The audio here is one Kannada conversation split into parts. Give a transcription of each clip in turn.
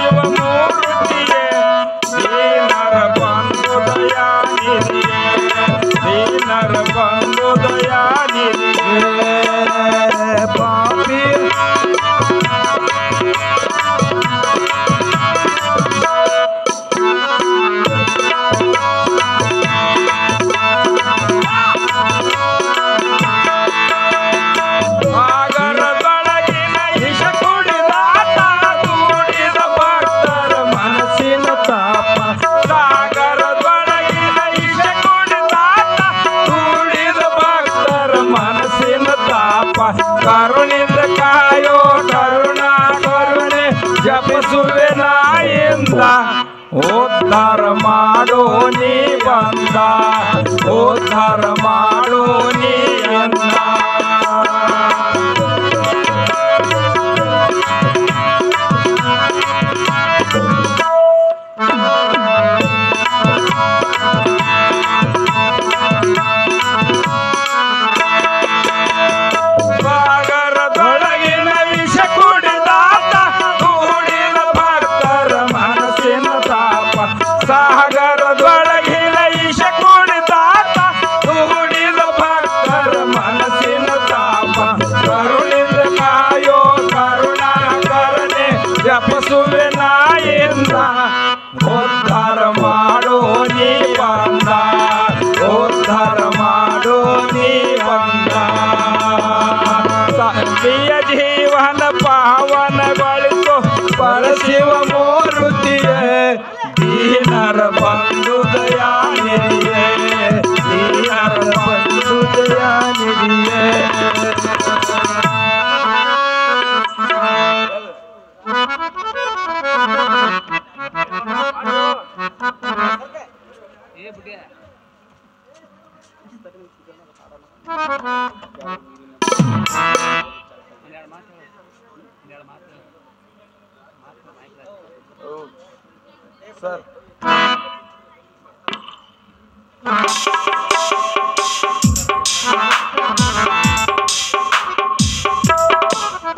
ಶಿವಮೂರ್ತಿಯೇ ದೀನರ ಬಂಧು ದಯಾನಿಧಿಯೇ ದೀನರ ಬಂಧು ದಯಾನಿಧಿಯೇ ಪಾಪಿ ಕರುಣಿಂದ ಕಾಯೋ ಕರುಣಾ ಕರುಣೆ ಜಪಿಸುವೆ ನಾಯಿಂದ ಉದ್ಧಾರ ಮಾಡೋ ನೀ ಬಂದ ಉದ್ಧಾರ ಮಾಡೋ ನೀ ಅಂದ ಸಾಗರದೊಳಗಿನ ಈಶ ಕುಡಿದಾತ ಕೂಡಿದ ಭಕ್ತರ ಮನಸ್ಸಿನ ತಾಪ ಕರುಣಿಂದ ಕಾಯೋ ಕರುಣಾ ಕರುಣೆ ಜಪಿಸುವೆ ನಾಯಿಂದ ಉದ್ಧಾರ ಮಾಡೋ ನೀ ಬಂದ ಉದ್ಧಾರ ಮಾಡೋ ನೀ ಬಂದ ಪ್ರಿಯ ಜೀವನ ಪಾವನಗೊಳಿಸು ಪರಶಿವ ಮೂರ್ತಿಯೇ ದೀನರ ಬಂಧು ದಯಾನಿಧಿಯೇ ದೀನರ ಬಂಧು ದಯಾನಿಧಿಯೇ ಸರ್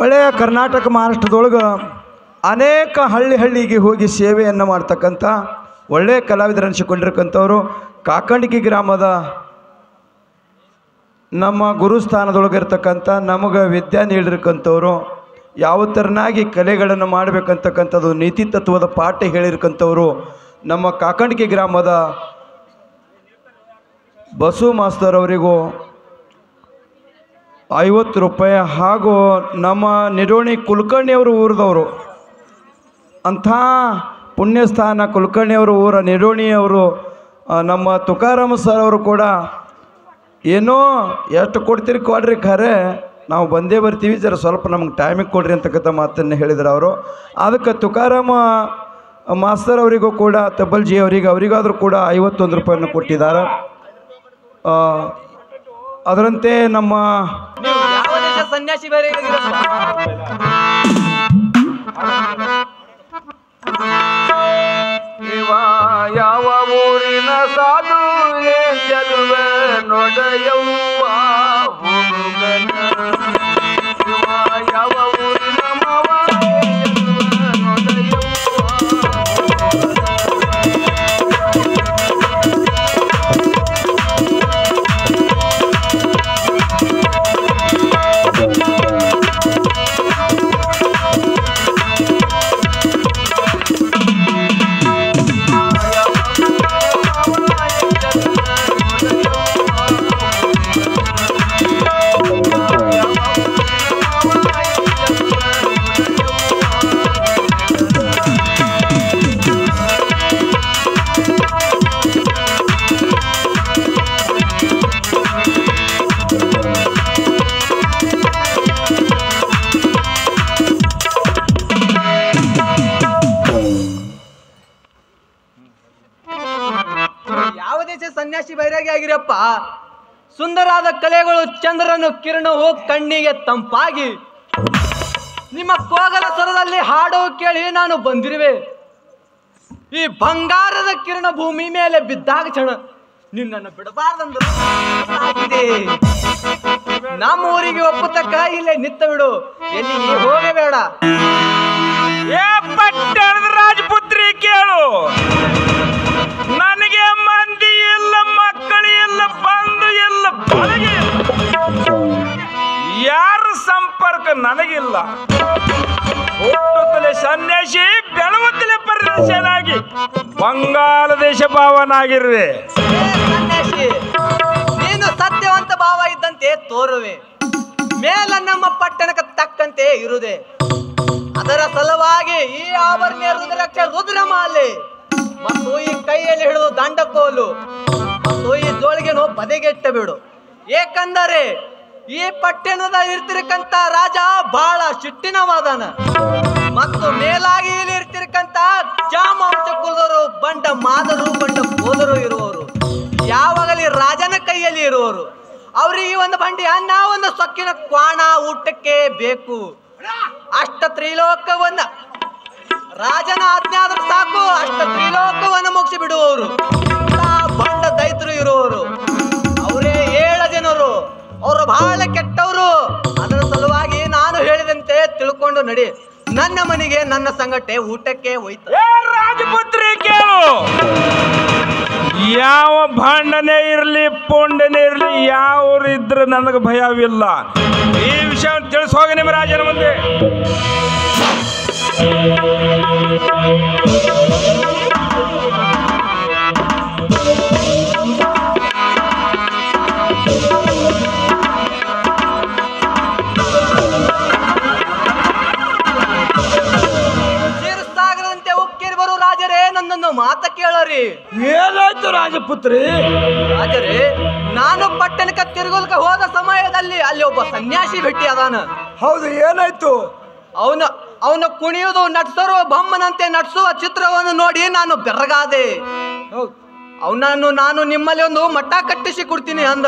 ಒಳ್ಳೆಯ ಕರ್ನಾಟಕ ಮಹಾರಾಷ್ಟ್ರದೊಳಗೆ ಅನೇಕ ಹಳ್ಳಿಗೆ ಹೋಗಿ ಸೇವೆಯನ್ನು ಮಾಡ್ತಕ್ಕಂಥ ಒಳ್ಳೆಯ ಕಲಾವಿದರು ಅನಿಸಿಕೊಂಡಿರ್ತಕ್ಕಂಥವ್ರು ಕಾಕಂಡಿಕಿ ಗ್ರಾಮದ ನಮ್ಮ ಗುರುಸ್ಥಾನದೊಳಗಿರ್ತಕ್ಕಂಥ ನಮಗೆ ವಿದ್ಯೆ ನೀಡಿರ್ತಕ್ಕಂಥವ್ರು ಯಾವ ಥರನಾಗಿ ಕಲೆಗಳನ್ನು ಮಾಡಬೇಕಂತಕ್ಕಂಥದ್ದು ನೀತಿ ತತ್ವದ ಪಾಠ ಹೇಳಿರ್ತಕ್ಕಂಥವ್ರು ನಮ್ಮ ಕಾಕಂಡಿಕಿ ಗ್ರಾಮದ ಬಸು ಮಾಸ್ತರ್ ಅವರಿಗೂ 50 ರೂಪಾಯಿ ಹಾಗೂ ನಮ್ಮ ನಿಡೋಣಿ ಕುಲಕರ್ಣಿಯವರು ಊರದವರು ಅಂಥ ಪುಣ್ಯಸ್ಥಾನ ಕುಲಕರ್ಣಿಯವರು ಊರ ನಿಡೋಣಿಯವರು ನಮ್ಮ ತುಕಾರಾಮ ಸರ್ ಅವರು ಕೂಡ ಏನೋ ಎಷ್ಟು ಕೊಡ್ತೀರಿ ಕೊಡ್ರಿ ಖರೆ ನಾವು ಬಂದೇ ಬರ್ತೀವಿ ಜರ ಸ್ವಲ್ಪ ನಮ್ಗೆ ಟೈಮಿಗೆ ಕೊಡ್ರಿ ಅಂತಕ್ಕಂಥ ಮಾತನ್ನು ಹೇಳಿದ್ರು ಅವರು ಅದಕ್ಕೆ ತುಕಾರಾಮ ಮಾಸ್ತರ್ ಅವರಿಗೂ ಕೂಡ ತಬ್ಬಲ್ಜಿ ಅವರಿಗಾದರೂ ಕೂಡ 51 ರೂಪಾಯಿಯನ್ನು ಕೊಟ್ಟಿದ್ದಾರೆ ಅದರಂತೆ ನಮ್ಮ ಸನ್ಯಾಸಿ ಯಾವ ಊರಿನ ಸಾಧು ಚೆಲುವ ನೋಡಯವ್ವ ಹುಡುಗನ ಯಾವ ಊರಿನ ಮಾವ ನೋಡಯವ್ವ ಸನ್ಯಾಸಿ ಬೈರಾಗಿ ಆಗಿರಪ್ಪ ಸುಂದರಾದ ಕಲೆಗಳು ಚಂದ್ರನು ಕಿರಣವು ಕಣ್ಣಿಗೆ ತಂಪಾಗಿ ನಿಮ್ಮ ಕೋಗಲ ಸ್ವರದಲ್ಲಿ ಹಾಡು ಕೇಳಿ ನಾನು ಬಂದಿರುವೆ ಈ ಬಂಗಾರದ ಕಿರಣ ಭೂಮಿ ಮೇಲೆ ಬಿದ್ದಾಗ ಕ್ಷಣ ನಿನ್ನನ್ನು ಬಿಡಬಾರ್ದಂದ್ರೆ ನಮ್ಮ ಊರಿಗೆ ಒಪ್ಪತಕ್ಕ ಇಲ್ಲೇ ನಿತ್ತ ಬಿಡು ಎಲ್ಲಿ ಹೋಗಬೇಡ ಏ ಪಟ್ಟಣದ ಸನ್ಯಾಸಿಯನಾಗಿ ಬಂಗಾಳ ದೇಶ ಭಾವನಾಗಿರುವೆ. ಸನ್ಯಾಸಿ, ನೀನು ಸತ್ಯವಂತ ಭಾವ ಇದ್ದಂತೆ ತೋರುವೆ, ಮೇಲ ನಮ್ಮ ಪಟ್ಟಣಕ್ಕೆ ತಕ್ಕಂತೆ ಇರುದೆ. ಅದರ ಸಲುವಾಗಿ ಈ ಆಭರಣ ರುದ್ರಾಕ್ಷ ರುದ್ರಮಾಲೆ ಮತ್ತು ಈ ಕೈಯಲ್ಲಿ ಹಿಡಿದು ದಂಡಕೋಲು ಮತ್ತು ಈ ಜೋಳಿಗೆನು ಬದೆಗೆಟ್ಟ ಬಿಡು. ಏಕೆಂದರೆ ಈ ಪಟ್ಟಣದ ಇರ್ತಿರಕಂತ ರಾಜ ಬಹಳ ಸಿಟ್ಟಿನವಾದನ ಮತ್ತು ಮೇಲಾಗಿ ಇಲ್ಲಿ ಇರ್ತಿರಕಂತ ಚಾಮಾಂಶ ಕುಲದವರು ಬಂಡ ಮಾದರು ಬಂಡ ಹೋದರು ಇರುವವರು, ಯಾವಾಗಲಿ ರಾಜನ ಕೈಯಲ್ಲಿ ಇರುವವರು. ಅವ್ರಿಗೆ ಈ ಒಂದು ಬಂಡಿ ಅನ್ನ ಒಂದು ಸೊಕ್ಕಿನ ಕ್ವಾಣ ಊಟಕ್ಕೆ ಬೇಕು. ಅಷ್ಟ ತ್ರಿಲೋಕವನ್ನ ರಾಜನ ಆಜ್ಞೆ ಆದ್ರೆ ಸಾಕು, ಅಷ್ಟ ತ್ರಿಲೋಕವನ್ನ ಮುಗಿಸಿ ಬಿಡುವವರು ಬಂಡ ದೈತರು ಇರುವವರು. ಅವರೇ 7 ಜನರು, ಅವರು ಬಹಳ ಕೆಟ್ಟವರು. ಅದರ ಸಲುವಾಗಿ ನಾನು ಹೇಳಿದಂತೆ ತಿಳ್ಕೊಂಡು ನಡಿ. ನನ್ನ ಮನೆಗೆ ನನ್ನ ಸಂಗಟೆ ಊಟಕ್ಕೆ ಹೋಯ್ತು. ರಾಜಪುತ್ರಿ ಕೇಳು, ಯಾವ ಭಾಂಡನೇ ಇರಲಿ ಪುಂಡನೇ ಇರಲಿ ಯಾವ್ರು ಇದ್ರೆ ನನಗೆ ಭಯವಿಲ್ಲ. ಈ ವಿಷಯ ತಿಳಿಸೋಗ ನಿಮ್ಮ ರಾಜನ ಮುಂದೆ. ನನ್ನನ್ನು ಮಾತ ಕೇಳರಿ. ಏನಾಯ್ತು ರಾಜಪುತ್ರಿ? ರಾಜರೇ, ನಾನು ಪಟ್ಟಣಕ್ಕೆ ತಿರುಗಲ್ಕ ಹೋದ ಸಮಯದಲ್ಲಿ ಅಲ್ಲಿ ಒಬ್ಬ ಸನ್ಯಾಸಿ ಭೇಟಿ ಅದಾನ. ಹೌದು, ಏನಾಯ್ತು? ಅವನ ಕುಣಿಯುವುದು ನಟ್ಸರು ಬೊಮ್ಮನಂತೆ ನಟ್ಸುವ ಚಿತ್ರವನ್ನು ನೋಡಿ ನಾನು ಬೆರಗಾದೆ. ಅವನನ್ನು ನಾನು ನಿಮ್ಮಲ್ಲಿ ಒಂದು ಮಠ ಕಟ್ಟಿಸಿ ಕೊಡ್ತೀನಿ ಅಂದ.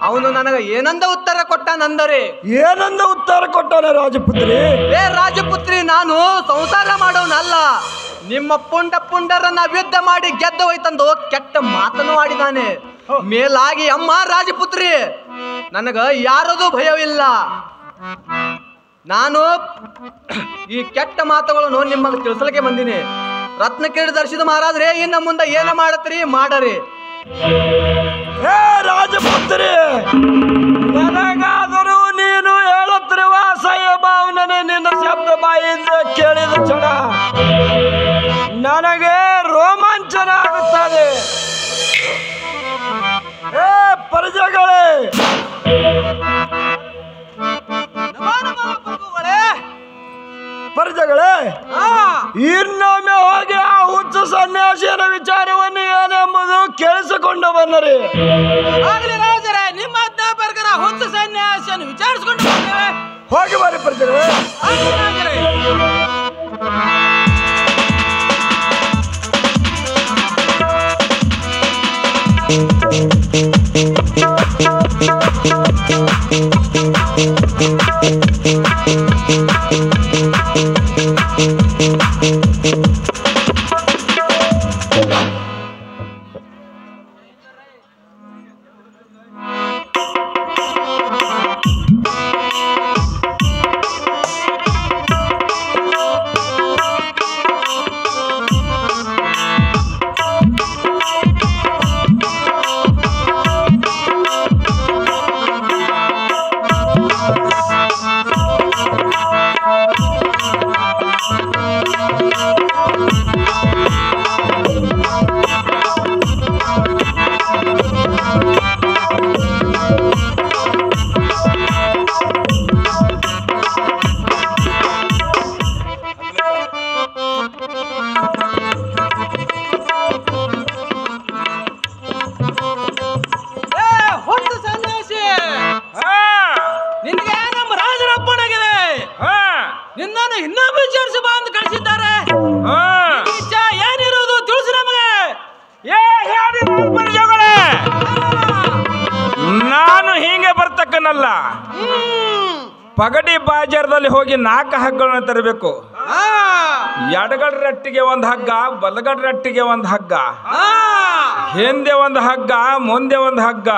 ಅವನು ನನಗೆ ಏನಂದ ಉತ್ತರ ಕೊಟ್ಟಾನಂದರೆ, ಏನಂದ ಉತ್ತರ ಕೊಟ್ಟಾನ ರಾಜಪುತ್ರಿ? ರಾಜಪುತ್ರಿ, ನಾನು ಸಂಸಾರ ಮಾಡೋನಲ್ಲ, ನಿಮ್ಮ ಪುಂಡರನ್ನ ಯುದ್ಧ ಮಾಡಿ ಗೆದ್ದು ಹೋಯ್ತಂದು ಕೆಟ್ಟ ಮಾತನ್ನು ಆಡಿದಾನೆ. ಮೇಲಾಗಿ ಅಮ್ಮ ರಾಜಪುತ್ರಿ, ನನಗ ಯಾರದು ಭಯವಿಲ್ಲ. ನಾನು ಈ ಕೆಟ್ಟ ಮಾತುಗಳನ್ನು ನಿಮಗೆ ತಿಳಿಸಲಿಕ್ಕೆ ಬಂದಿನಿ. ರತ್ನಕಿರೀಟ ಧರಿಸಿದ ಮಹಾರಾಜ್ರೆ, ಇನ್ನು ಮುಂದೆ ಏನ ಮಾಡತ್ರಿ ಮಾಡರಿ. ರಾಜಪುತ್ರಿ, ನನಗಾದರೂ ನೀನು ಹೇಳುತ್ತಿರುವ ಅಸಹ್ಯ ಭಾವನೆ ನಿನ್ನ ಶಬ್ದ ಬಾಯಿಂದ ಕೇಳಿದ ಕ್ಷಣ ನನಗೆ ರೋಮಾಂಚನ ಆಗುತ್ತದೆ. ಪ್ರಜೆಗಳೇ, ಪ್ರಜೆಗಳೇ, ಇನ್ನೊಮ್ಮೆ ಹೋಗಿ ಆ ಹುಚ್ಚ ಸನ್ಯಾಸಿಯನ ವಿಚಾರವನ್ನು ಏನೆಂಬುದು ಕೇಳಿಸಿಕೊಂಡು ಬನ್ನರಿ. ರಾಜರೇ, ನಿಮ್ಮ ಅಧ್ಯಾಪಕರ ಹುಚ್ಚ ಸನ್ಯಾಸಿಯನ್ನು ವಿಚಾರಿಸಿಕೊಂಡು ಬರ್ತೇವೆ. ಹೋಗಿ ಬರ್ರಿ ಪ್ರಜೆಗಳೇ. ನಿನ್ನನ್ನು ಇನ್ನೂ ವಿಚಾರಿಸಿ ಬಾ ಅಂತ ಕಳಿಸಿದ್ದಾರೆ. ಏನಿರುವುದು ತಿಳಿಸಿ ನಮಗೆ. ನಾನು ಹಿಂಗೆ ಬರ್ತಕ್ಕನಲ್ಲ, ಪಗಡಿ ಬಾಜಾರದಲ್ಲಿ ಹೋಗಿ 4 ಹಗ್ಗಗಳನ್ನು ತರಬೇಕು. ಎಡಗಡ ರಟ್ಟಿಗೆ 1 ಹಗ್ಗ, ಬಲಗಡ ರಟ್ಟಿಗೆ 1 ಹಗ್ಗ, ಹಿಂದೆ 1 ಹಗ್ಗ, ಮುಂದೆ 1 ಹಗ್ಗ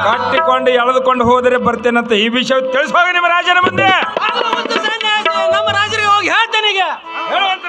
ಕಟ್ಟಿಕೊಂಡು ಎಳೆದುಕೊಂಡು ಹೋದರೆ ಬರ್ತೇನಂತ ಈ ವಿಷಯ ತಿಳಿಸುವಾಗ ನಿಮ್ಮ ರಾಜನ ಮುಂದೆ. ನಮ್ಮ ರಾಜರಿಗೆ ಹೋಗಿ ಹೇಳ್ತೇನೆ ಈಗ. ಹೇಳುವಂತ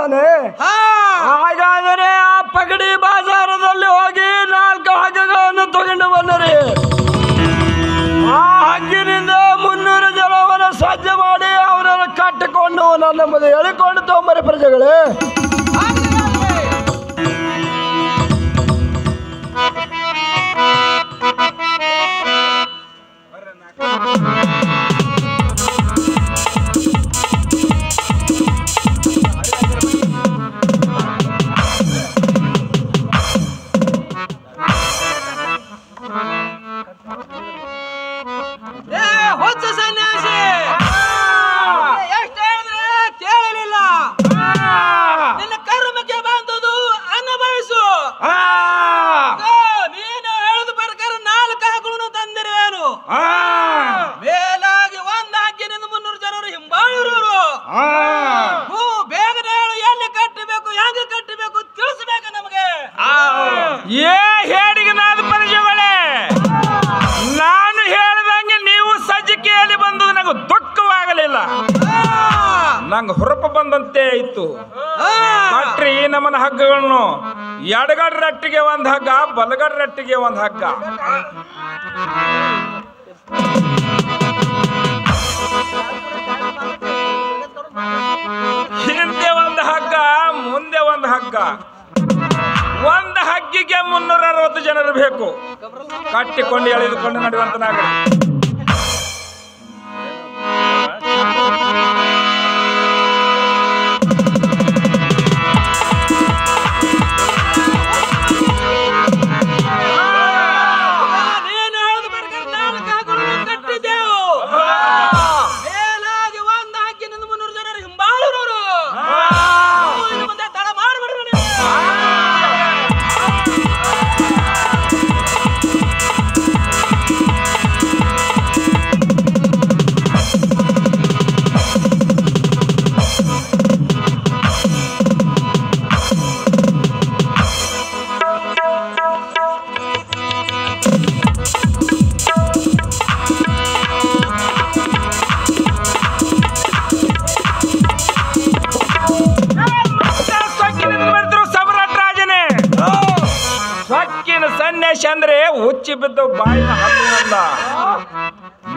ತಾನೆ? ಹಾಗಾದರೆ ಆ ಪಗಡಿ ಬಾಜಾರದಲ್ಲಿ ಹೋಗಿ 4 ಹಗ್ಗಗಳನ್ನು ತಗೊಂಡು ಬಂದರಿ. ಆ ಹಗ್ಗಿನಿಂದ 300 ಜನವನ್ನ ಸಜ್ಜೆ ಮಾಡಿ ಅವರನ್ನು ಕಟ್ಟಿಕೊಂಡು ನನ್ನ ಮುಂದೆ ಎಳಿಕೊಂಡು ತಗೊಂಬರಿ ಪ್ರಜೆಗಳೇ. ನಂಗೆ ಹೊರಪ ಬಂದಂತೆ ಆಯ್ತು. ಕಟ್ರಿ ನಮ್ಮನ ಹಗ್ಗಗಳನ್ನು ಎಡಗಡ ರಟ್ಟಿಗೆ ಒಂದು ಹಗ್ಗ, ಬಲಗಡ ರಟ್ಟಿಗೆ ಒಂದು ಹಗ್ಗ. ಹಿಂದೆ ಒಂದು ಹಗ್ಗ, ಮುಂದೆ ಒಂದು ಹಗ್ಗ. ಒಂದು ಹಗ್ಗಿಗೆ 360 ಜನರು ಬೇಕು. ಕಟ್ಟಿಕೊಂಡು ಎಳೆದುಕೊಂಡು ನಡೆಯುವಂತನಾಗಲಿ. ಅಂದ್ರೆ ಹುಚ್ಚಿ ಬಿದ್ದ ಬಾಯಿನ ಹಲ್ಲಲ್ಲ.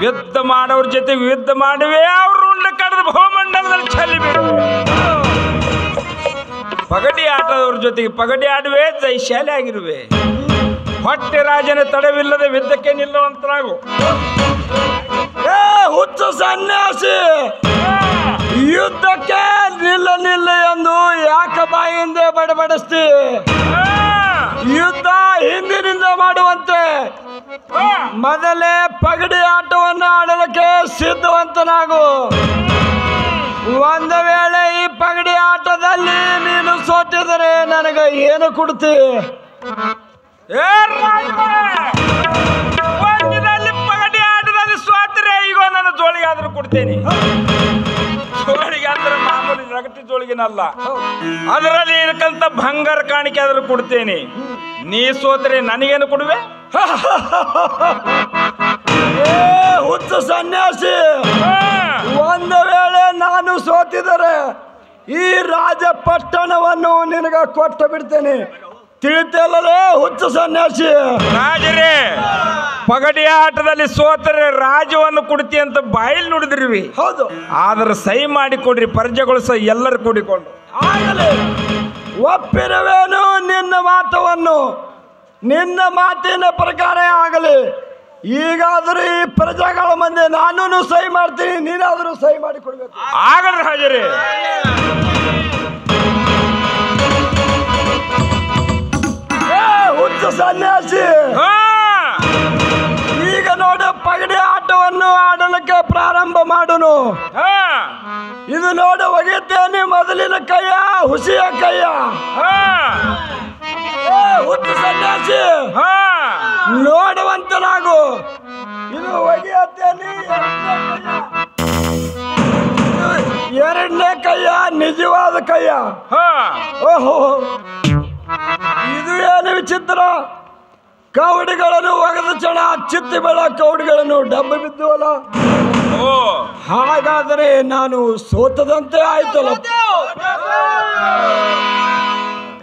ಯುದ್ಧ ಮಾಡೋರ ಜೊತೆ ಯುದ್ಧ ಮಾಡುವೆ, ಅವ್ರ ಉಂಡ ಕಡದ ಭೂಮಂಡಲದಲ್ಲಿ ಚೆಲ್ಲಿ ಬಿಡುವೆ. ಪಗಡಿ ಆಟದವ್ರ ಜೊತೆಗೆ ಪಗಡಿ ಆಡುವೆ, ಜೈಶಾಲಿ ಆಗಿರುವೆ. ಹೊಟ್ಟೆ ರಾಜನ ತಡವಿಲ್ಲದೆ ಯುದ್ಧಕ್ಕೆ ನಿಲ್ಲುವಂತರಾಗು. ಹುಚ್ಚು ಸನ್ಯಾಸಿ, ಯುದ್ಧಕ್ಕೆ ನಿಲ್ಲ ಎಂದು ಯಾಕ ಬಾಯಿಂದ ಬಡಬಡಿಸ್ತಿ? ಯುದ್ಧ ಹಿಂದಿನಿಂದ ಮಾಡುವಂತೆ ಮೊದಲೇ ಪಗಡಿ ಆಟವನ್ನು ಆಡಲಿಕ್ಕೆ ಸಿದ್ಧವಂತನಾಗು. ಒಂದು ವೇಳೆ ಈ ಪಗಡಿ ಆಟದಲ್ಲಿ ನೀನು ಸೋತಿದರೆ ನನಗೆ ಏನು ಕೊಡ್ತಿ? ಪಗಡಿ ಆಟದಲ್ಲಿ ಸೋತರೆ ಈಗ ನನ್ನ ಜೋಳಿಗೆ ಆದ್ರೂ ಕೊಡ್ತೇನೆ. ಜೋಳಿಗೆ ಅಂದ್ರೆ ಮಾಮೂಲಿ ರಗಟಿ ಜೋಳಿಗೆನಲ್ಲ, ಅದರಲ್ಲಿ ಇರಕಂತ ಬಂಗಾರ ಕಾಣಿಕೆ ಆದ್ರೂ ಕೊಡ್ತೇನೆ. ನೀ ಸೋತರೆ ನನಗೇನು ಕೊಡುವೆ? ಹುಚ್ಚು ಸನ್ಯಾಸಿ, ಒಂದು ವೇಳೆ ನಾನು ಸೋತಿದರೆ ಈ ರಾಜಪಟ್ಟಣವನ್ನು ನಿನಗ ಕೊಟ್ಟು ಬಿಡ್ತೇನೆ. ತಿಳಿತಲ್ಲೇ ಹುಚ್ಚು ಸನ್ಯಾಸಿ? ರಾಜರೇ, ಪಗಡಿ ಆಟದಲ್ಲಿ ಸೋತರೆ ರಾಜವನ್ನು ಕೊಡ್ತಿ ಅಂತ ಬಾಯಿಲ್ ನುಡಿದ್ರಿವಿ. ಹೌದು, ಆದ್ರೆ ಸಹಿ ಮಾಡಿ ಕೊಡ್ರಿ, ಪರಿಚಯಗಳು ಸಹ ಎಲ್ಲರೂ ಕೂಡಿಕೊಂಡು. ಆಗಲಿ, ಒಪ್ಪಿರುವೇನು ನಿನ್ನ ಮಾತವನ್ನು. ನಿನ್ನ ಮಾತಿನ ಪ್ರಕಾರ ಆಗಲಿ. ಈಗಾದರೂ ಈ ಪ್ರಜೆಗಳ ಮುಂದೆ ನಾನು ಸಹಿ ಮಾಡ್ತೀನಿ, ನೀನಾದರೂ ಸಹಿ ಮಾಡಿ ಕೊಡ್ಬೇಕು. ಆಗಲ್ಲ ರಾಜರೇ. ಹುಚ್ಚು ಸನ್ಯಾಸಿ, ಈಗ ನೋಡು, ಪಗಡಿ ಆಟವನ್ನು ಆಡಲಿಕ್ಕೆ ಪ್ರಾರಂಭ ಮಾಡುನು. ಇದು ನೋಡು, ಒಗೆತೇನೆ ಮೊದಲಿನ ಕೈಯ, ಹುಸಿಯ ಕೈಯ. ಹುಚ್ಚು ಸನ್ಯಾಸಿ, ನೋಡುವಂತನಾಗು. ಇದು ಒಗೆಯತ್ತೇನೆ ಎರಡನೇ ಕೈಯ, ನಿಜವಾದ ಕೈಯ. ಓಹೋ, ಇದು ಏನು ವಿಚಿತ್ರ! ಕವಡಿಗಳನ್ನು ಒಗೆದ ಕ್ಷಣ ಚಿತ್ತಿ ಬೆಳ ಕವಡಿಗಳನ್ನು ಡಬ್ಬ ಬಿದ್ದುವಲ್ಲ. ಓ ಹಾಗಾದರೆ ನಾನು ಸೋತದಂತೆ ಆಯ್ತಲ್ಲ.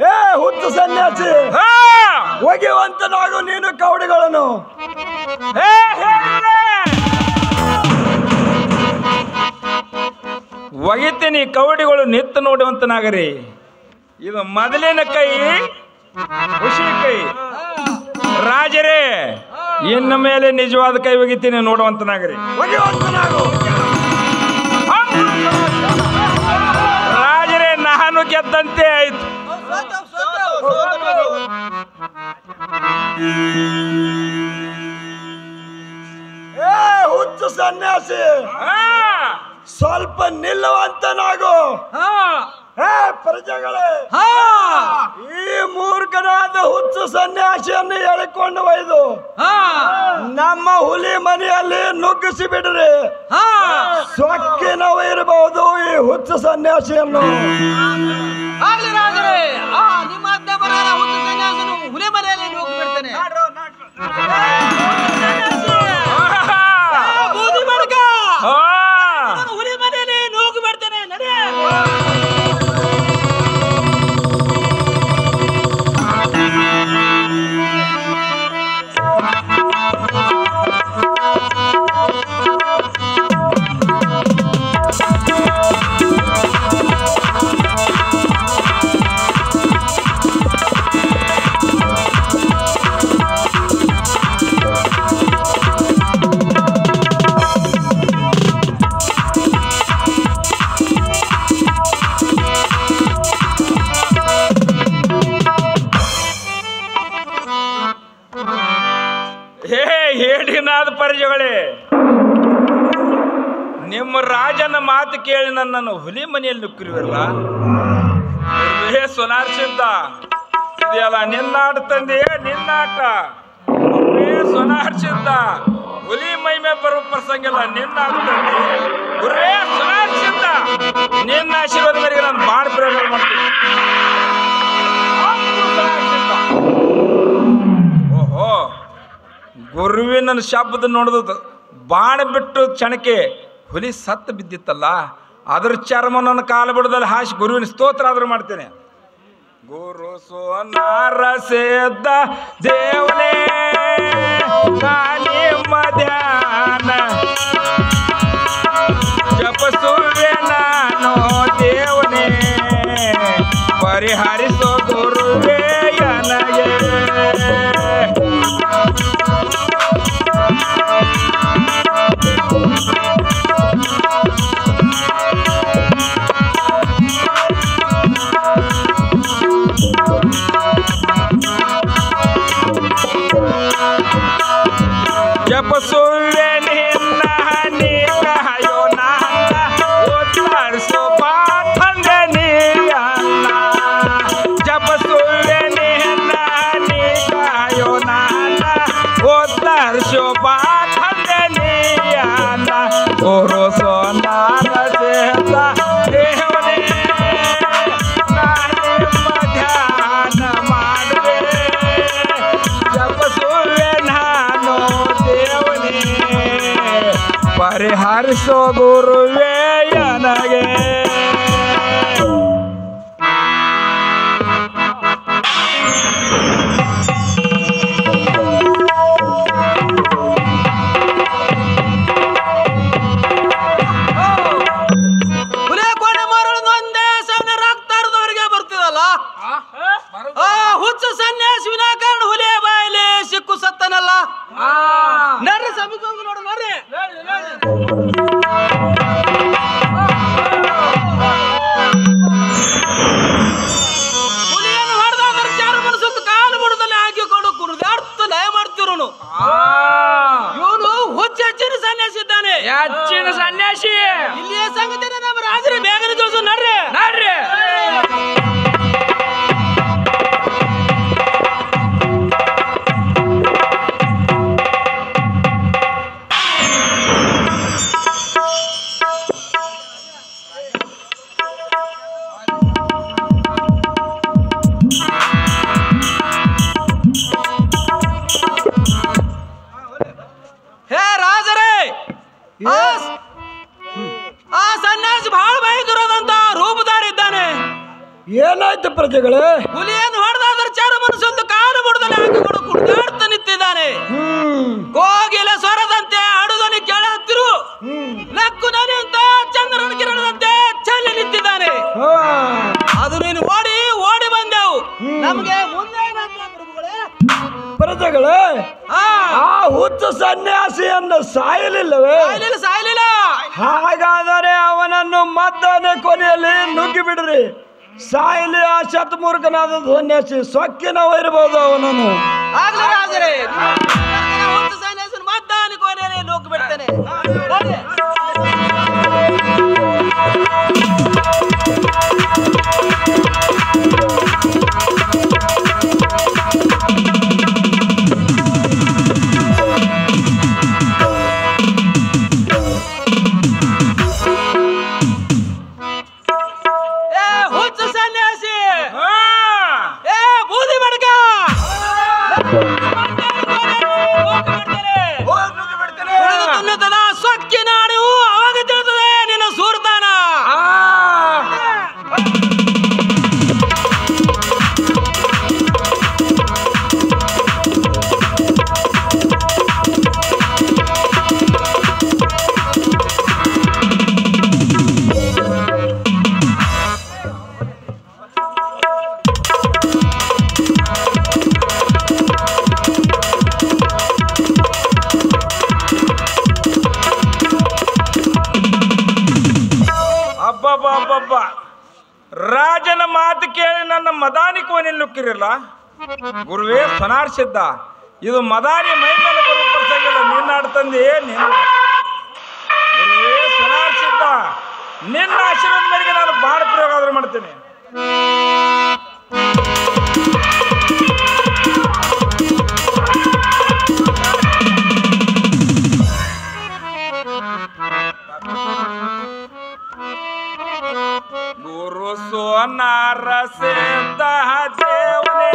ಏ ಹುಚ್ಚು ಸನ್ಯಾಸಿ, ಹಾ! ಒಗೆಯುವಂತನಾಗು ನೀನು ಕವಡಿಗಳನ್ನು. ಹೇ, ಹೇ, ಹೇ! ಒಗಿತೀನಿ ಕವಡಿಗಳು ನಿತ್ತು ನೋಡುವಂತನಾಗರಿ. ಇದು ಮೊದಲಿನ ಕೈ, ಖುಷಿ ಕೈ. ರಾಜರೇ, ಇನ್ನು ಮೇಲೆ ನಿಜವಾದ ಕೈ ಒಗಿತೀನಿ ನೋಡುವಂತನಾಗರಿ. ಒಗೆಯುವಂತನಾಗು. ರಾಜರೇ, ನಾನು ಗೆದ್ದಂತೆ ಆಯ್ತು. ಏ ಹುಚ್ಚು ಸನ್ಯಾಸಿ, ಸ್ವಲ್ಪ ನಿಲ್ಲುವಂತನಾಗು. ಏ ಪ್ರಜೆಗಳೇ, ಈ ಮೂರ್ಖನಾದ ಹುಚ್ಚು ಸನ್ಯಾಸಿಯನ್ನು ಎಳೆಕೊಂಡು ಒಯ್ದು ನಮ್ಮ ಹುಲಿ ಮನೆಯಲ್ಲಿ ನುಗ್ಗಿಸಿ ಬಿಡ್ರಿ. ಸೊಕ್ಕಿನವ ಇರಬಹುದು ಈ ಹುಚ್ಚು ಸನ್ಯಾಸಿಯನ್ನು. ನಿಮ್ಮ ಅತ್ತೆ ಬರಾರ ಹುಚ್ಚು ಸನ್ಯಾಸನು ಹುಲಿ ಮನೆಯಲ್ಲಿ ಹೋಗ್ಬಿಡ್ತೇನೆ. ಬೂದಿ ಮಡಕ ಹುಲಿ ಮನೆಯಲ್ಲಿ ಹೋಗಿ ಬಿಡ್ತೇನೆ. ನಡೆ. ಹೇಳಿನಾದ ಪರಿಜಗಳೇ, ನಿಮ್ಮ ರಾಜನ ಮಾತು ಕೇಳಿ ನನ್ನನ್ನು ಹುಲಿ ಮನೆಯಲ್ಲಿ ನುಗ್ಗಿರುವಲ್ಲ. ಸೊನಾರ್ಸಿದ್ದ ಇದೆಯಲ್ಲ ನಿನ್ನಾಟ ತಂದೆ, ನಿನ್ನಾಟ ಸೊನಾರ್ಸಿದ್ದ. ಹುಲಿ ಮೈಮೆ ಬರುವ ಪ್ರಸಂಗಿಲ್ಲ. ನಿನ್ನಾಟ ತಂದೆ ಗುರುವೇ ಸೊನಾರ್ಸಿದ್ದ. ನಿನ್ನ ಆಶೀರ್ವಾದ ಮೇರೆಗೆ ನಾನು ಬಾಣ ಪ್ರಯೋಗ ಮಾಡ್ತೀನಿ. ಓಹೋ, ಗುರುವಿನ ಶಬ್ದ ನೋಡಿದ ಬಾಣ ಬಿಟ್ಟು ಕ್ಷಣಕ್ಕೆ ಹುಲಿ ಸತ್ತು ಬಿದ್ದಿತ್ತಲ್ಲ, ಅದ್ರ ಚರ್ಮ ನನ್ನ ಕಾಲು ಬಿಡದಲ್ಲಿ ಹಾಸಿ ಗುರುವಿನ ಸ್ತೋತ್ರ ಆದ್ರೂ ಮಾಡ್ತೇನೆ. ಗುರು ಸೋನಾರಸಿದ್ದ ದೇವನೇ ನಿಮ್ಮ ಧ್ಯಾನ ಜಪಸುವೆ ನಾನು ದೇವನೇ, ಪರಿಹರಿಸೋ ಗುರುವೇ ನನಗೆ. ಜಪಸುವೆ ನಿನ್ನ ನೀ ಕಾಯೋ ನನ್ನ ಉತ್ತರಿಸೋ ಪಾಠಂದೆ ನೀಯನ್ನ. ಜಪಸುವೆ ನಿನ್ನ ನೀ ಕಾಯೋ ನನ್ನ ಉತ್ತರಿಸೋ ಪಾಠಂದೆ ನೀಯನ್ನ. ಗುರು ಸೋನಾರಸಿದ್ದ ದೇವನೇ ನಿಮ್ಮ ಧ್ಯಾನ ಮಾಡುವೆ. ಜಪಸುವೆ ನಾನು ದೇವನೇ, ಪರಿಹರಿಸೋ ಗುರುವೇ ನನಗೆ. ಹುಲಿ ಕೊನೆ ಮರಳು ಒಂದೇ ಸಮನೆ ರಕ್ತ ಹರಿದವರಿಗೆ ಬರ್ತಿದಲ್ಲ. ಹುಚ್ಚು ಸನ್ಯಾಸಿ ವಿನಾಕಾರಣ ಹುಲಿಯ ಬಾಯಲ್ಲಿ ಸಿಕ್ಕು ಸತ್ತನಲ್ಲ. ನಡ್ರಿ ಸಮೀಪ ಹೋಗಿ ನೋಡು, ನಡ್ರಿ. ಏನಾಯ್ತು ಪ್ರಜೆಗಳೇ? ಹುಲಿಯನ್ನು ಹೊಡೆದಾದ್ರೆ ಚಾರ ಮನಸ್ಸೊಂದು ಕಾಲು ಮುಡ್ದಲೆ ಹಾಕಿಕೊಂಡು ಕುಡಿದಾಡ್ತಾ ನಿಂತಿದ್ದಾನೆ. ಕೋಗಿಲ ಸ್ವರದಂತೆ ಅಡುದನಿ ಕೇಳುತ್ತಿರು ನಕ್ಕು ನನೆ ಅಂತ ಚಂದ್ರನ ಕಿರಣದಂತೆ ಚಲ್ಲಿ ನಿಂತಿದ್ದಾನೆ. ಅದು ನೀನು ಓಡಿ ಓಡಿ ಬಂದೆವು. ನಮ್ಗೆ ಮುಂದೆ ಪ್ರಜೆಗಳೇ, ಆ ಹುಚ್ಚ ಸನ್ಯಾಸಿಯನ್ನು ಸಾಯಲಿಲ್ಲವೇ? ಸಾಯಲಿಲ್ಲ. ಹಾಗಾದರೆ ಅವನನ್ನು ಮದ್ದಾನೆ ಕೊನೆಯಲ್ಲಿ ನುಗ್ಗಿ ಬಿಡ್ರಿ. ಸಾಯಲಿ ಆ ಶತಮೂರ್ಖನಾದ ಸನ್ಯಾಸಿ, ಸೊಕ್ಕಿನವಿರಬಹುದು ಅವನನ್ನು. ಆಗ್ಲಿ ರಾಜರೇ, ಹುಚ್ಚ ಸನ್ಯಾಸಿ ಮದ್ದಾನೆ ಕೊನೆಯಲ್ಲಿ ನುಗ್ಗಿ ಬಿಡ್ತೇನೆ. ರಾಜನ ಮಾತು ಕೇಳಿ ನನ್ನ ಮದಾನಿ ಕೋಣೆಯಲ್ಲಿ ನುಕ್ಕಿರಲ್ಲ. ಗುರುವೇ ಸನಾರ್ಸಿದ್ದ, ಇದು ಮದಾನಿ ಮೈ ಮೇಲೆ ಬರುವ ಪ್ರಸಂಗ ನಿನ್ನಾಡ್ತಂದೆ. ಗುರುವೇ ಸನಾರ್ಸಿದ್ದ, ನಿನ್ನ ಆಶೀರ್ವಾದ ಮೇರೆಗೆ ನಾನು ಬಾಣ ಪ್ರಯೋಗ ಆದ್ರೂ ಮಾಡ್ತೇನೆ. ಗುರು ಸೋನಾರ ಸಿದ್ಧ ದೇವನೇ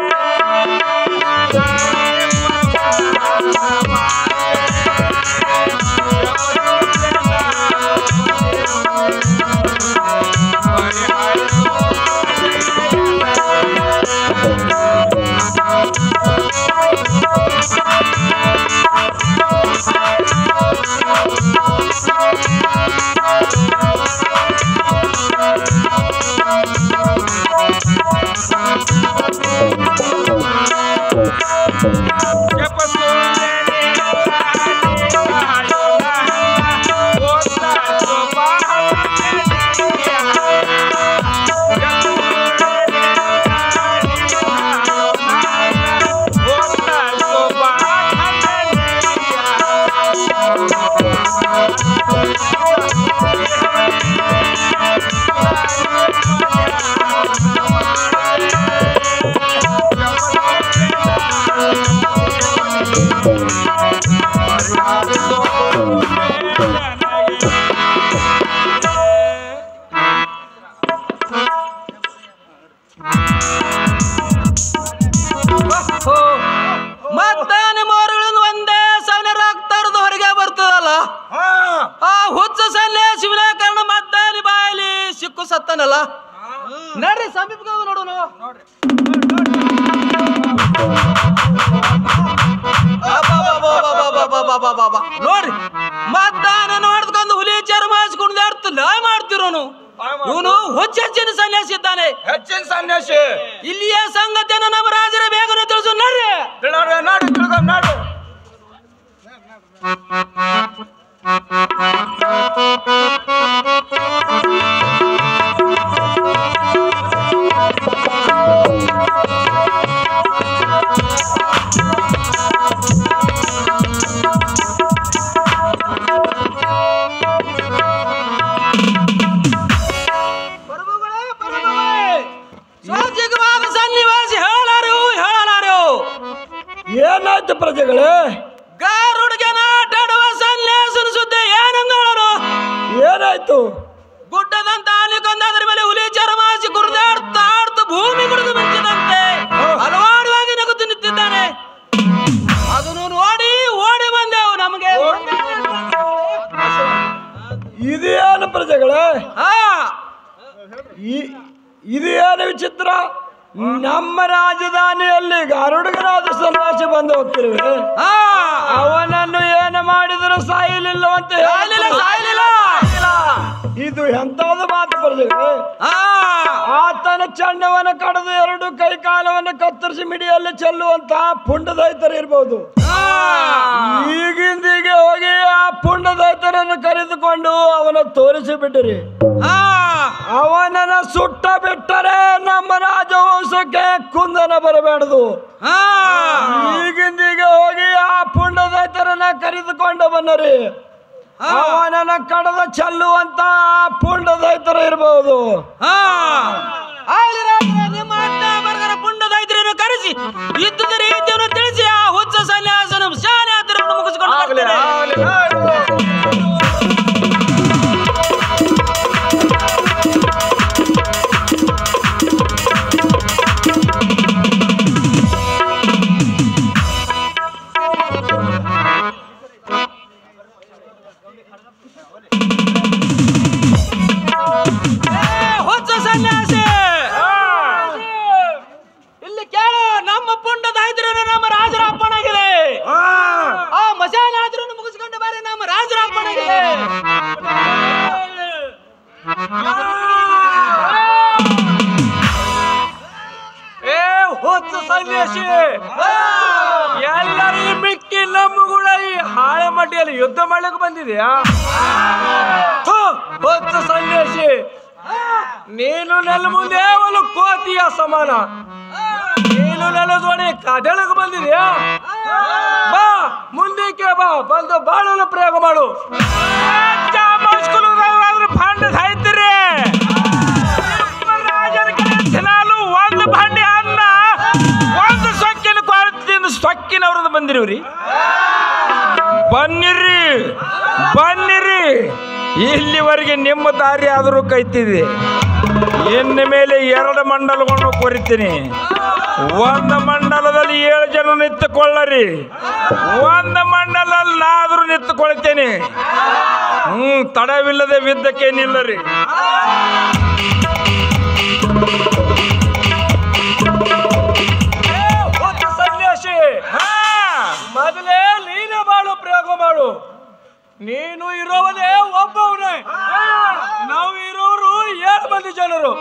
ಮತ್ತಾನೆ ಮೋರುಗಳಿಂದ ಒಂದೇ ಸಾವಿರ ಆಗ್ತಾರದು ಹೊರಗೆ ಬರ್ತದಲ್ಲ. ಆ ಹುಚ್ಚ ಸನ್ಯಾಸಿ ವಿನಾಕಾರಣ ಮದ್ದಾನೆ ಬಾಯಲ್ಲಿ ಸಿಕ್ಕು ಸತ್ತನಲ್ಲ. ನಡ್ರಿ ಸಮೀಪ ನೋಡೋಣ. ನೋಡ್ರಿ ಮದ್ದಾನ ನೋಡ್ಕೊಂಡು ಹುಲಿ ಚರ್ಮ ಹಾಸ್ಕೊಂಡು ಮಾಡ್ತಿರೋನು ಇವನು ಹೆಚ್ಚಿನ ಸನ್ಯಾಸಿ ಇದ್ದಾನೆ. ಹೆಚ್ಚಿನ ಸನ್ಯಾಸಿ ಇಲ್ಲಿಯ ಸಂಗತಿಯನ್ನು ನಮ್ಮ ರಾಜರ ಬೇಗನೆ ತಿಳಿಸು. ನಡ್ರಿ ನಾಡು ಸನ್ನಿವಾಸಿ ಹೇಳಲಾರು ಏನಾಯ್ತು ಪ್ರಜೆಗಳೇ? ಗಾರುಡಿಗೆ ನಾಟಾಡುವ ಸನ್ಯಾಸನ ಸುದ್ದಿ ಏನಂಗಳು? ಏನಾಯ್ತು? ಗುಡ್ಡದಂತ ಆನೆ ಕೊಂದಾದ್ರ ಮೇಲೆ ಹುಲಿ ಚರ್ಮಾಸಿ ಕುರಿದಾಡ್ತಾ ಭೂಮಿ ಕುಡಿದು ಮಿಂಚಿದಂತೆ ಹಲವಾರುವಾಗಿ ನಗುತ್ತು ನಿಂತಿದ್ದಾನೆ. ಅದನ್ನು ನೋಡಿ ಓಡಿ ಬಂದೆವು. ನಮಗೆ ಇದೇನು ಪ್ರಜೆಗಳೇ? ಇದು ಏನು ವಿಚಿತ್ರ? ನಮ್ಮ ರಾಜಧಾನಿಯಲ್ಲಿ ಗರುಡಗರಾದ ಸನ್ಯಾಸಿ ಬಂದು ಹೋಗ್ತಿರುವೆ. ಅವನನ್ನು ಏನು ಮಾಡಿದರೂ ಸಾಯಲಿಲ್ಲವಂತೆ. ಇದು ಎಂತಾದ ಮಾತು ಬರ್ತದೆ? ಆತನ ಚಂಡವನ್ನು ಕಡಿದು 2 ಕೈ ಕಾಲವನ್ನು ಕತ್ತರಿಸಿ ಮಿಡಿಯಲ್ಲಿ ಚೆಲ್ಲುವಂತ ಪುಂಡದೈತರು ಇರ್ಬೋದು. ಈಗಿಂದೀಗೆ ಹೋಗಿ ಆ ಪುಂಡದೈತರನ್ನು ಕರೆದುಕೊಂಡು ಅವನ ತೋರಿಸಿ ಬಿಟ್ಟರಿ. ಅವನನ್ನ ಸುಟ್ಟ ಬಿಟ್ಟರೆ ನಮ್ಮ ರಾಜವಂಶಕ್ಕೆ ಕುಂದನ ಬರಬೇಡದು. ಈಗಿಂದೀಗೆ ಹೋಗಿ ಆ ಪುಂಡದೈತರನ್ನ ಕರೆದುಕೊಂಡು ಬನ್ನರಿ. ಅವನನ್ನ ಕಡದ ಚೆಲ್ಲುವಂತ ಪುಂಡದೈತರ ಇರಬಹುದು. ನಿಮ್ಮ ಅಡ್ಡ ಬರಗರ ಪುಂಡದೈತರನ್ನು ಕರೆಸಿ ಯುದ್ಧದ ರೀತಿಯನ್ನು ತಿಳಿಸಿ ಆ ಹುಚ್ಚ ಸನ್ಯಾಸನ ಶಾನ್ಯಾತರನ್ನು ಮುಗಿಸಿಕೊಂಡು ಎಲ್ಲರೂ ಮಿಕ್ಕಿ ನಮ್ಮಗಳ ಈ ಹಾಳೆ ಮಡ್ಡಿಯಲ್ಲಿ ಯುದ್ಧ ಮಾಡ್ಲಿಕ್ಕೆ ಬಂದಿದೆಯಾ? ಹೊತ್ತು ಸನ್ಯಾಸಿ, ನೀನು ನನ್ನ ಮುಂದೆ ಒಂದು ಕೋತಿಯ ಸಮಾನ. ನೀನು ನನ್ನ ಧ್ವನಿ ಕದಳಕ್ಕೆ ಬಂದಿದೆಯಾ? ಬಾ ಮುಂದಕ್ಕೆ ಬಾ, ಬಂದು ಬಾಳಲು ಪ್ರಯೋಗ ಮಾಡು. ಭಾಂಡ ಸಾಯ್ತೀರಿ ದಿನಾಲು ಒಂದು ಭಾಂಡೆ ಅನ್ನ ಒಂದು ಸೊಕ್ಕಿನ ಕೊರತಿಂದ ಸೊಕ್ಕಿನವ್ರದ್ದು ಬಂದಿರಿವ್ರಿ. ಬನ್ನಿರಿ ಬನ್ನಿರಿ, ಇಲ್ಲಿವರೆಗೆ ನಿಮ್ಮ ದಾರಿ ಆದರೂ ಕೈತಿದೆ. ಇನ್ನು ಮೇಲೆ 2 ಮಂಡಲಗಳನ್ನು ಕೊರಿತೀನಿ. ಒಂದು ಮಂಡಲದಲ್ಲಿ 7 ಜನ ನಿಂತುಕೊಳ್ಳರಿ, ಒಂದು ಮಂಡಲದಲ್ಲಿ ನಾದರೂ ನಿಂತುಕೊಳ್ತೇನೆ. ತಡವಿಲ್ಲದೆ ವಿದ್ದಕ್ಕೆ ನಿಲ್ಲರಿ. ಸನ್ಯಾಸಿ, ಮೊದಲೇ ನೀನೇ ಬಾಳು ಪ್ರಯೋಗ ಮಾಡು. ನೀನು ಇರೋವನೇ ಒಬ್ಬವನೇ, ನಾವು ಇರೋರು 7 ಮಂದಿ ಜನರು.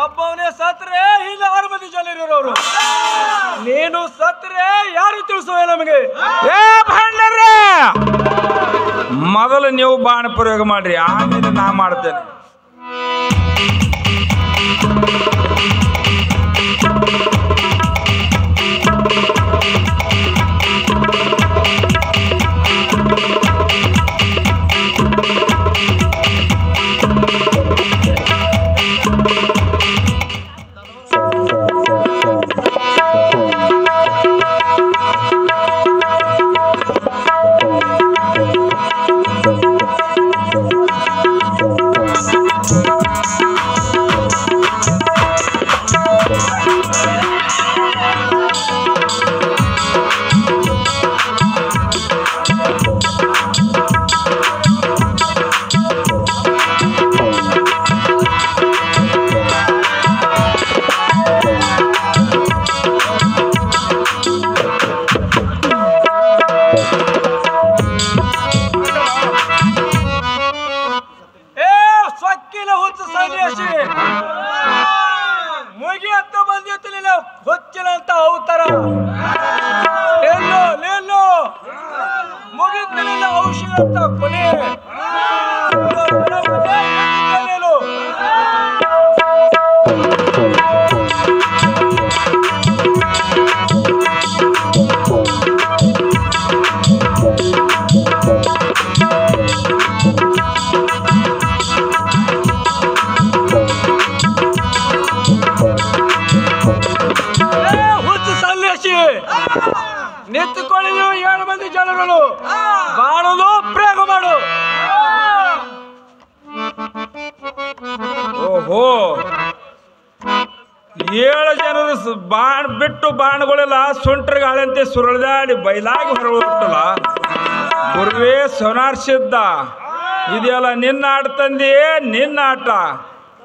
ಒಬ್ಬವನೇ ಸತ್ರೆ ಇಲ್ಲಿ 6 ಮಂದಿ ಜನರು ಇರೋರು. ನೀನು ಸತ್ರೆ ಯಾರು ತಿಳಿಸುವೆ ನಮಗೆ? ಮೊದಲು ನೀವು ಬಾಣ ಪ್ರಯೋಗ ಮಾಡ್ರಿ, ಆಮೇಲೆ ನಾ ಮಾಡ್ತೇನೆ. ಮುಗಿಯತ್ತ ಬಂದಿತ್ತು ಹೊಚ್ಚಿನಂತ ಅವತಾರ. ಎಲ್ಲೋ ಮುಗಿತ್ತಲಿಲ್ಲ ಔಷಧ ಅಂತ ಕೊನೆ. ನಿಂತುಕೊಳ್ಳಿ, 7 ಮಂದಿ ಜನಗಳು ಬಾಳುದು ಪ್ರಯೋಗ ಮಾಡು. ಓಹೋ, 7 ಜನರು ಬಾಣ ಬಿಟ್ಟು ಬಾಣಗಳೆಲ್ಲ ಸುಂಟ್ರಗಾಳಂತೆ ಸುರಳಿದಾಡಿ ಬಯಲಾಗಿ ಹೊರಬಿಟ್ಟಲ್ಲ. ಗುರುವೇ ಸೋನಾರ್ಸಿದ್ದ, ಇದೆಲ್ಲ ನಿನ್ನ ಆಟ ತಂದೆಯೇ, ನಿನ್ನ ಆಟ.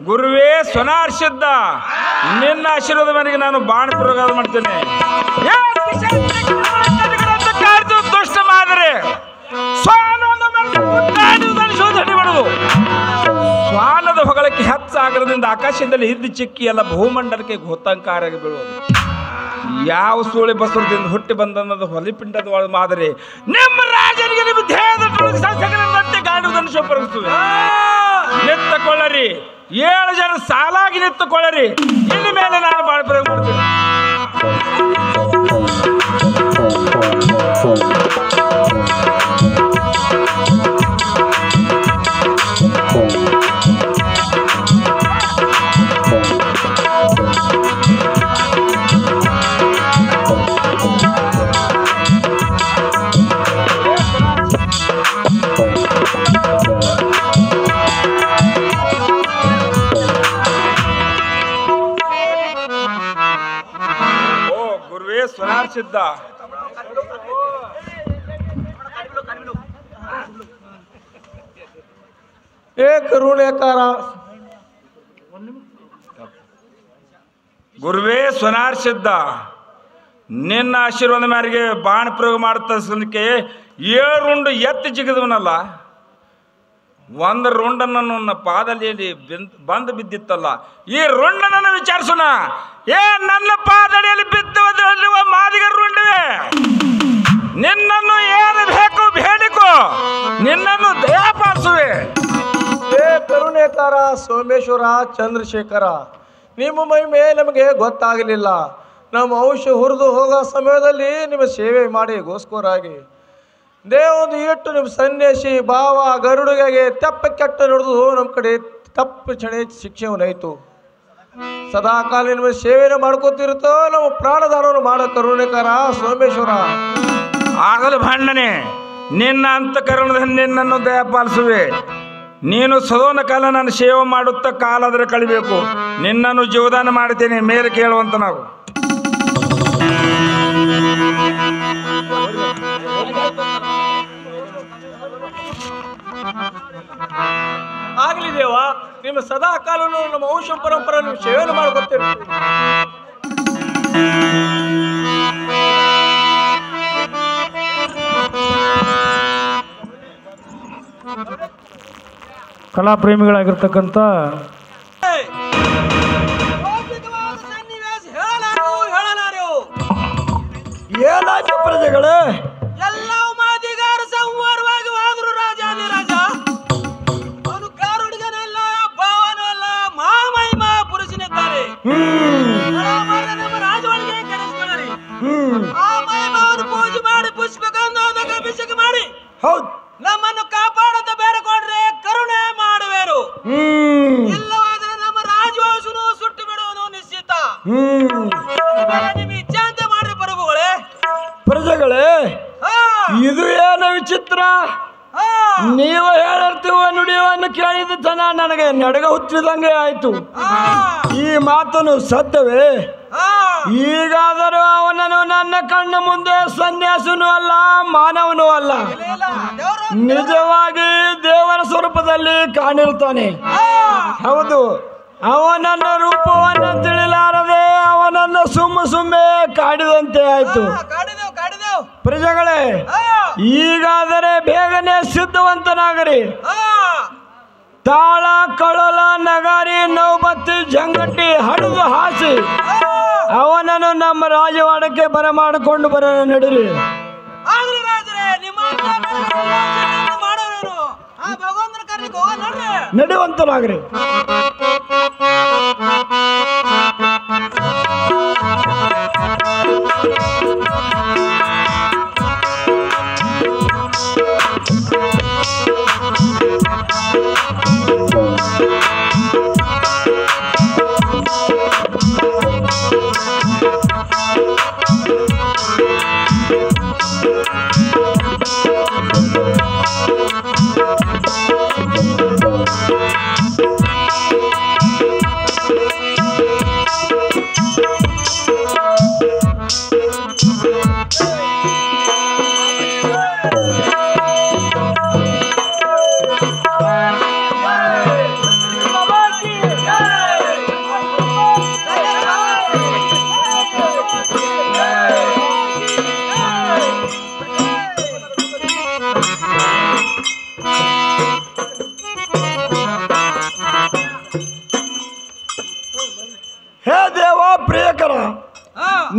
ಗುರುವೇ ಸ್ವನಾರ್ ಸಿದ್ಧ, ನಿನ್ನ ಆಶೀರ್ವಾದ ಮೇರೆಗೆ ನಾನು ಬಾಣ ಪ್ರಯೋಗ ಮಾಡ್ತೇನೆ. ದುಷ್ಟ ಮಾದರೆ ಶೋಧನೆ ಮಾಡುವುದು. ಸ್ವಾನದ ಹೊಗಳಕ್ಕೆ ಹೆಚ್ಚಾಗರದಿಂದ ಆಕಾಶದಲ್ಲಿ ಹಿದ್ದು ಚಿಕ್ಕಿ ಎಲ್ಲ ಭೂಮಂಡಲಕ್ಕೆ ಘೋತಂಕಾರಾಗಿ ಬೀಳುವುದು. ಯಾವ ಸೂಳೆ ಬಸರದಿಂದ ಹುಟ್ಟಿ ಬಂದನ್ನೋದು ಹೊಲಿಪಿಂಡದ ಮಾದರಿ ನಿಮ್ಮ ರಾಜನಿಗೆ ನಿಮ್ಮ ದೇಹದ ಗಾಡುವುದನ್ನು ಶೋಪರಿಸುವೆ. ನಿತ್ತುಕೊಳ್ಳರಿ, 7 ಜನ ಸಾಲಾಗಿ ನಿತ್ತುಕೊಳ್ಳರಿ. ಇನ್ನು ಮೇಲೆ ನಾನು ಬಾಳ ಪ್ರಯೋಗ ಮಾಡ್ತೇನೆ. ಸ್ವನಾರ್ ಸಿದ್ಧ, ಕರುಣೇಕಾರ. ಗುರುವೇ ಸ್ವನಾರ್ ಸಿದ್ಧ, ನಿನ್ನ ಆಶೀರ್ವಾದ ಮೇರೆಗೆ ಬಾಣ ಪ್ರಯೋಗ ಮಾಡುತ್ತಕ್ಕೆ 7 ರುಂಡು ಎತ್ತಿ ಜಿಗಿದವನಲ್ಲ. 1 ರುಂಡನ್ನು ನನ್ನ ಪಾದಲಿಯಲ್ಲಿ ಬಂದು ಬಿದ್ದಿತ್ತಲ್ಲ. ಈ ರುಂಡನನ್ನು ವಿಚಾರಿಸೋಣ. ನನ್ನ ಪಾದಡಿಯಲ್ಲಿ ಬಿದ್ದುವ ಮಾದಿಗ ರುಂಡವೇ, ನಿನ್ನನ್ನು ಏನು ಬೇಕು ಬೇಡಿಕೋ, ನಿನ್ನನ್ನು ದಯಾಪಾಲಿಸುವೆ. ಕರುಣೇಕಾರ, ಸೋಮೇಶ್ವರ, ಚಂದ್ರಶೇಖರ, ನಿಮ್ಮ ಮಹಿಮೆ ನಮಗೆ ಗೊತ್ತಾಗಲಿಲ್ಲ. ನಮ್ಮ ಔಷಧ ಹುರಿದು ಹೋಗೋ ಸಮಯದಲ್ಲಿ ನಿಮ್ಮ ಸೇವೆ ಮಾಡಿ ಗೋಸ್ಕರಾಗಿ ದೇವೊಂದು ಇಟ್ಟು ನಿಮ್ಮ ಸನ್ಯಾಸಿ ಭಾವ ಗರುಡಿಗೆ ತೆಪ್ಪ ಕೆಟ್ಟ ನಡೆದು ನಮ್ಮ ಕಡೆ ತಪ್ಪು ಚಣೆ ಶಿಕ್ಷೆವನಾಯಿತು. ಸದಾ ಕಾಲ ನಿಮ್ಮ ಸೇವೆಯನ್ನು ಮಾಡ್ಕೋತಿರುತ್ತೋ ನಮ್ಮ ಪ್ರಾಣದಾನವನ್ನು ಮಾಡೋ ಕರುಣೇಕಾರ ಸೋಮೇಶ್ವರ. ಆಗಲು ಭಂಡನೆ, ನಿನ್ನ ಅಂತಃಕರಣದಲ್ಲಿ ನಿನ್ನನ್ನು ದಯಪಾಲಿಸುವೆ. ನೀನು ಸದೋನ ಕಾಲ ನಾನು ಸೇವೆ ಮಾಡುತ್ತಾ ಕಾಲಾದರೆ ಕಳಿಬೇಕು. ನಿನ್ನನ್ನು ಜೀವದಾನ ಮಾಡ್ತೇನೆ, ಮೇಲೆ ಕೇಳುವಂತ ನಾವು. ಆಗಲಿ ದೇವ, ನಿಮ್ಮ ಸದಾ ಕಾಲನು ನಮ್ಮ ವಂಶ ಪರಂಪರೆ ನೀವು ಸೇವೆಯನ್ನು ಮಾಡ್ಕೊತೀರಿ. ಕಲಾ ಪ್ರೇಮಿಗಳಾಗಿರ್ತಕ್ಕಂಥ ಏನಾಯ್ತು ಪ್ರಜೆಗಳೇ? ಎಲ್ಲವೂ ಮಾದಿಗಾರ ಸಂವಾರವಾಗಿ ಹೋದ್ರು. ರಾಜಾದಿರಾಜ ಅವನು ಕಾರುಡಿಗನಲ್ಲ, ಭಾವನಲ್ಲ, ಮಹಾಮಹಿಮ ಪುರುಷನಿದ್ದಾನೆ. ನಮ್ಮ ರಾಜವಳಿಗೆ ಕರೆಸ್ಕೊಳ್ಳಿ. ಆ ಮಹಿಮವನ್ನು ಪೂಜೆ ಮಾಡಿ ಪುಷ್ಪಗಂಧಕ್ಕೆ ಅಭಿಷೇಕ ಮಾಡಿ ಹೌದು ನಮ್ಮನ್ನು ಕಾಪಾಡುತ್ತ ಬೇರೆಕೊಂಡ್ರೆ ಕರುಣೆ ಮಾಡುವೆರು. ಇಲ್ಲವಾದ್ರೆ ನಮ್ಮ ರಾಜವಂಶನು ಸುಟ್ಟು ಬಿಡುವುದು ನಿಶ್ಚಿತ. ನಿಮ್ಮ ಇಚ್ಛಾಂತ ಮಾಡಿ ಪ್ರಭುಗಳೇ. ಪ್ರಜೆಗಳೇ, ಇದು ಏನು ವಿಚಿತ್ರ? ನೀವು ಹೇಳಿರ್ತೀವ ನುಡಿಯುವನ್ನು ಕೇಳಿದ ಜನ ನನಗೆ ನಡಗ ಹುಚ್ಚಿದಂಗೆ ಆಯ್ತು. ಈ ಮಾತನ್ನು ಸತ್ಯವೇ? ಈಗಾದರೂ ಅವನನ್ನು ನನ್ನ ಕಣ್ಣ ಮುಂದೆ ಸನ್ಯಾಸನೂ ಅಲ್ಲ, ಮಾನವನೂ ಅಲ್ಲ, ನಿಜವಾಗಿ ದೇವರ ಸ್ವರೂಪದಲ್ಲಿ ಕಾಣಿರ್ತಾನೆ. ಹೌದು, ಅವನನ್ನ ರೂಪವನ್ನು ತಿಳಿಲಾರದೆ ಅವನನ್ನು ಸುಮ್ಮನೆ ಕಾಡಿದಂತೆ ಆಯ್ತು. ಪ್ರಜೆಗಳೇ, ಈಗಾದರೆ ಬೇಗನೆ ಸಿದ್ಧವಂತನಾಗರಿ. ತಾಳ, ಕಳಲ, ನಗಾರಿ, ನೌಬತ್ತಿ, ಜಂಗಟ್ಟಿ ಹಡಿದು ಹಾಸಿ ಅವನನ್ನು ನಮ್ಮ ರಾಜವಾಡಕ್ಕೆ ಬರಮಾಡಿಕೊಂಡು ಬರೋಣ. ನಡೀರಿ. ನಡೆಯುವಂತನಾಗ್ರಿ.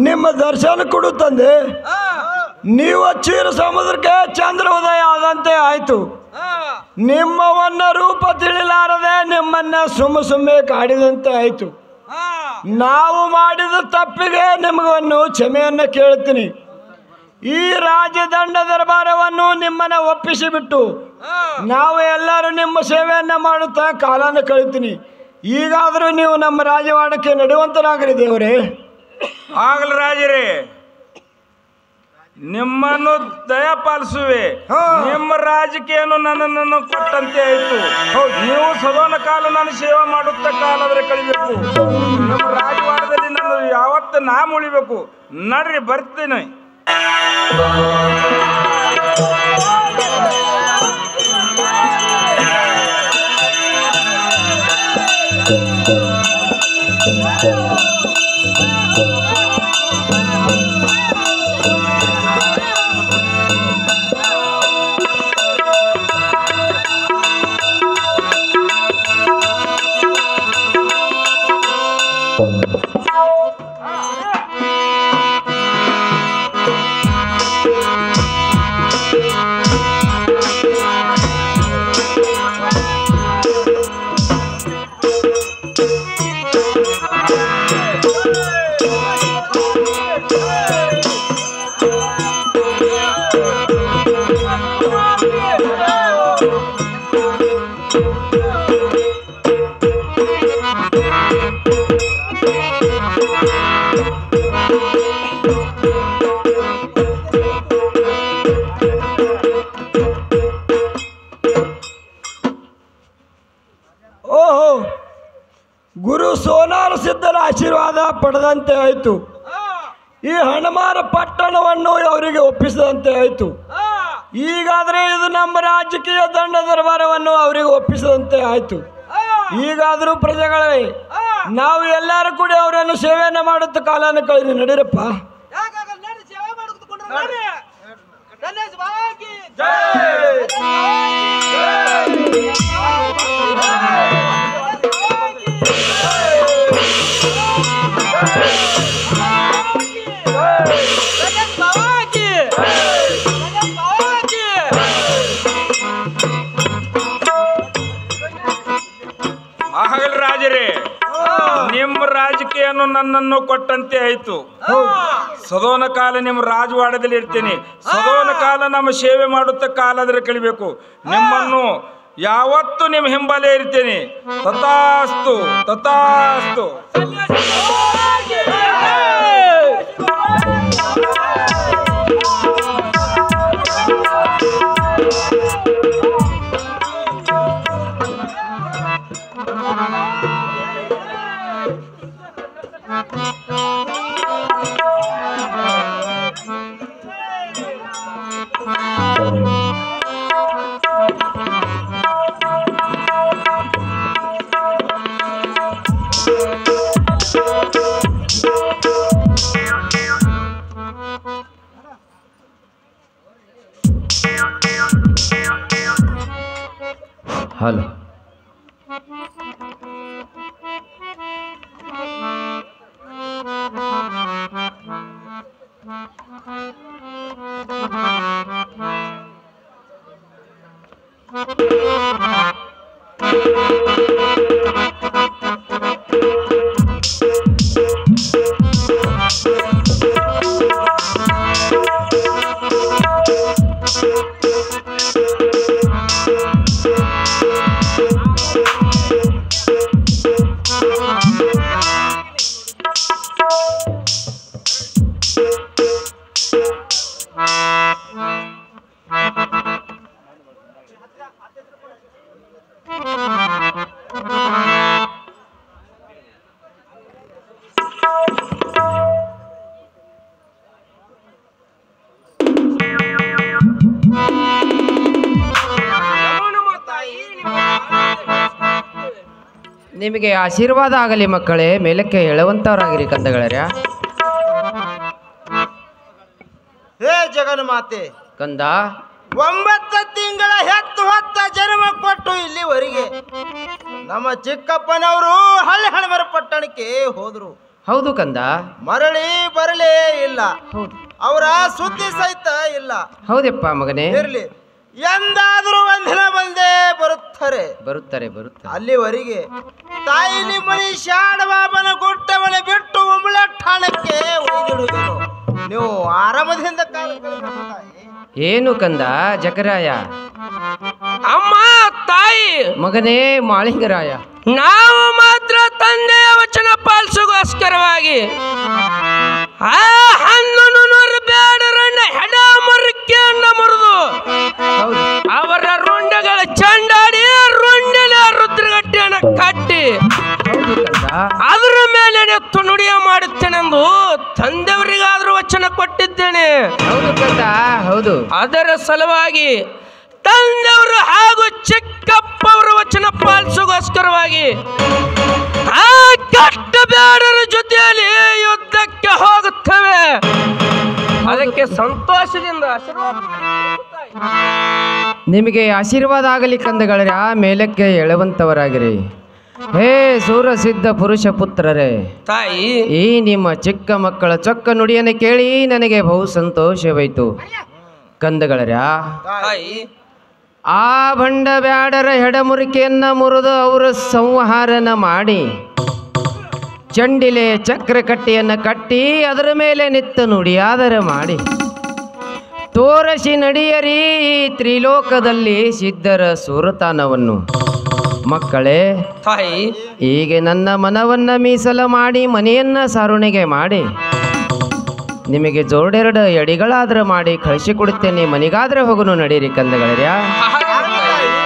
ನಿಮ್ಮ ದರ್ಶನ ಕೊಡು ತಂದೆ. ನೀವು ಕ್ಷೀರ ಸಮುದ್ರಕ್ಕೆ ಚಂದ್ರ ಉದಯ ಆದಂತೆ ಆಯ್ತು. ನಿಮ್ಮವನ್ನ ರೂಪ ತಿಳಿಲಾರದೆ ನಿಮ್ಮನ್ನ ಸುಮ್ಮನೆ ಕಾಡಿದಂತೆ ಆಯ್ತು. ನಾವು ಮಾಡಿದ ತಪ್ಪಿಗೆ ನಿಮಗನ್ನು ಕ್ಷಮೆಯನ್ನು ಕೇಳ್ತೀನಿ. ಈ ರಾಜದಂಡ ದರ್ಬಾರವನ್ನು ನಿಮ್ಮನ್ನ ಒಪ್ಪಿಸಿಬಿಟ್ಟು ನಾವು ಎಲ್ಲರೂ ನಿಮ್ಮ ಸೇವೆಯನ್ನ ಮಾಡುತ್ತಾ ಕಾಲನ ಕಳಿತೀನಿ. ಈಗಾದರೂ ನೀವು ನಮ್ಮ ರಾಜವಾಡಕ್ಕೆ ನಡೆಯುವಂತರಾಗ್ರಿ ದೇವರೇ. ಆಗಲಿ ರಾಜರೇ, ನಿಮ್ಮನ್ನು ದಯಪಾಲಿಸುವೆ. ನಿಮ್ಮ ರಾಜಕೀಯನು ನನ್ನನ್ನು ಕೊಟ್ಟಂತೆ ಆಯ್ತು. ನೀವು ಸದೋನ ಕಾಲ ನಾನು ಸೇವೆ ಮಾಡುತ್ತ ಕಾಲಾದ್ರೆ ಕಳಿಬೇಕು. ನಿಮ್ಮ ರಾಜವಾಡದಲ್ಲಿ ನಾನು ಯಾವತ್ತು ನಾ ಉಳಿಬೇಕು. ನಡ್ರಿ, ಬರ್ತೀನಿ. ಓಹೋ, ಗುರು ಸೋನಾರ ಸಿದ್ಧರ ಆಶೀರ್ವಾದ ಪಡೆದಂತೆ ಆಯಿತು. ಈ ಹಣಮಾರ ಪಟ್ಟಣವನ್ನು ಅವರಿಗೆ ಒಪ್ಪಿಸಿದಂತೆ ಆಯಿತು. ಈಗಾದರೆ ಇದು ನಮ್ಮ ರಾಜಕೀಯ ದಂಡ ದರ್ಬಾರವನ್ನು ಅವರಿಗೆ ಒಪ್ಪಿಸಿದಂತೆ ಆಯಿತು. ಈಗಾದರೂ ಪ್ರಜೆಗಳೇ, ನಾವು ಎಲ್ಲರೂ ಕೂಡ ಅವರನ್ನು ಸೇವೆಯನ್ನು ಮಾಡುತ್ತ ಕಾಲನ ಕಳೆದು ನಡೀರಪ್ಪ. ಆಗಲಿ ರಾಜರೇ, ನಿಮ್ಮ ರಾಜಕೀಯನು ನನ್ನನ್ನು ಕೊಟ್ಟಂತೆ ಆಯ್ತು. ಸದೋನ ಕಾಲ ನಿಮ್ಮ ರಾಜವಾಡದಲ್ಲಿ ಇರ್ತೀನಿ. ಸದೋನ ಕಾಲ ನಮ್ಮ ಸೇವೆ ಮಾಡುತ್ತ ಕಾಲಾದ್ರೆ ಕಳಿಬೇಕು. ನಿಮ್ಮನ್ನು ಯಾವತ್ತು ನಿಮ್ಮ ಹಿಂಬಾಲೆ ಇರ್ತೇನೆ. ತಥಾಸ್ತು, ತಥಾಸ್ತು. ಹಲೋ, ನಿಮಗೆ ಆಶೀರ್ವಾದ ಆಗಲಿ ಮಕ್ಕಳೇ. ಮೇಲಕ್ಕೆ ಹೇಳುವಂತವರಾಗಿರಿ ಕಂದಗಳರ್ಯ. ಹೇ ಜಗನ್ಮಾತೆ, ಕಂದ, 9 ತಿಂಗಳ ಹೆತ್ತು ಹೊತ್ತ ಜನ್ಮ ಕೊಟ್ಟು ಇಲ್ಲಿವರೆಗೆ ನಮ್ಮ ಚಿಕ್ಕಪ್ಪನವರು ಹಳ್ಳಿ ಹಣಮರ ಪಟ್ಟಣಕ್ಕೆ ಹೋದ್ರು. ಹೌದು ಕಂದ. ಮರಳಿ ಬರಲೇ ಇಲ್ಲ. ಹೌದು ಅವರ ಸುದ್ದಿ ಸಹಿತ ಇಲ್ಲ. ಹೌದಪ್ಪ ಮಗನೇ. ಇರ್ಲಿ, ಎಂದಾದರೂ ಒಂದಿನ ಬಂದೇ ಬರುತ್ತಾರೆ. ಬರುತ್ತಾರೆ. ಅಲ್ಲಿವರೆಗೆ ತಾಯಿ ನಿಮ್ಮನಿ ಶಾಡಬಾಬನ ಗುಡ್ಡವನ ಬಿಟ್ಟು ಉಂಬಳಠಾಣಕ್ಕೆ ಒಯ್ದಿಡುವೆನು. ನೀವು ಆರಾಮದಿಂದ ಕಾಲ ಕಳೆಯಬೇಕು ತಾಯಿ. ಏನು ಕಂದ ಜಕರಾಯ? ಅಮ್ಮ ತಾಯಿ ಮಗನೇ ಮಾಳಿಂಗರಾಯ, ನಾವು ಮಾತ್ರ ತಂದೆಯ ವಚನ ಪಾಲಿಸೋಗೋಸ್ಕರವಾಗಿ ಆ 1100 ಬೇಡರನ್ನ ಹೆಡ ಮರಕೆಯನ್ನ ಮುರಿದು ಹೌದು ಅವರ ರುಂಡಗಳ ಚಂಡಾಡಿ ರುಂಡಿನ ರುದ್ರಗಟ್ಟೆಯನ್ನು ಕಟ್ಟಿ ಹೌದು ಕಂದ. ಅದರ ಮೇಲೆ ನೆತ್ತು ನುಡಿಯ ಮಾಡುತ್ತೇನೆಂದು ತಂದೆಯವರಿಗಾದ್ರೂ ವಚನ ಕೊಟ್ಟಿದ್ದೇನೆ. ಹೌದು ಕಂದ ಹೌದು. ಅದರ ಸಲುವಾಗಿ ತಂದೆಯವರು ಹಾಗೂ ಚಿಕ್ಕಪ್ಪವರ ವಚನ ಪಾಲಿಸೋಗೋಸ್ಕರವಾಗಿ ಆ ಕಷ್ಟ ಬೇಡರ ಜೊತೆಯಲ್ಲಿ ಯುದ್ಧಕ್ಕೆ ಹೋಗುತ್ತವೆ. ಅದಕ್ಕೆ ಸಂತೋಷದಿಂದ ಆಶೀರ್ವಾದ ನಿಮಗೆ ಆಶೀರ್ವಾದ ಆಗಲಿ ಕಂದಗಳರ, ಮೇಲಕ್ಕೆ ಎಳುವಂತವರಾಗಿರಿ. ಹೇ ಸೂರಸಿದ್ಧ ಪುರುಷ ಪುತ್ರರೇ, ತಾಯಿ ಈ ನಿಮ್ಮ ಚಿಕ್ಕ ಮಕ್ಕಳ ಚೊಕ್ಕ ನುಡಿಯನ್ನು ಕೇಳಿ ನನಗೆ ಬಹು ಸಂತೋಷವಾಯಿತು. ಕಂದಗಳರ, ತಾಯಿ ಆ ಬಂಡ ಬ್ಯಾಡರ ಹೆಡಮುರಿಕೆಯನ್ನ ಮುರಿದು ಅವರು ಸಂಹಾರನ ಮಾಡಿ ಚಂಡಿಲೆ ಚಕ್ರ ಕಟ್ಟಿಯನ್ನು ಕಟ್ಟಿ ಅದರ ಮೇಲೆ ನಿತ್ತ ನುಡಿಯಾದರ ಮಾಡಿ ತೋರಸಿ ನಡೆಯರಿ ಈ ತ್ರಿಲೋಕದಲ್ಲಿ ಸಿದ್ಧರ ಸುರತಾನವನ್ನು. ಮಕ್ಕಳೇ, ತಾಯಿ ಹೀಗೆ ನನ್ನ ಮನವನ್ನ ಮೀಸಲು ಮಾಡಿ ಮನೆಯನ್ನ ಸಾರುಣಿಗೆ ಮಾಡಿ ನಿಮಗೆ ಜೋಡೆರಡು ಎಡಿಗಳಾದ್ರೆ ಮಾಡಿ ಕಳಿಸಿಕೊಡುತ್ತೇನೆ. ಮನೆಗಾದ್ರೆ ಹೋಗನು ನಡೀರಿ ಕಂದಗಳರ್ಯಾ.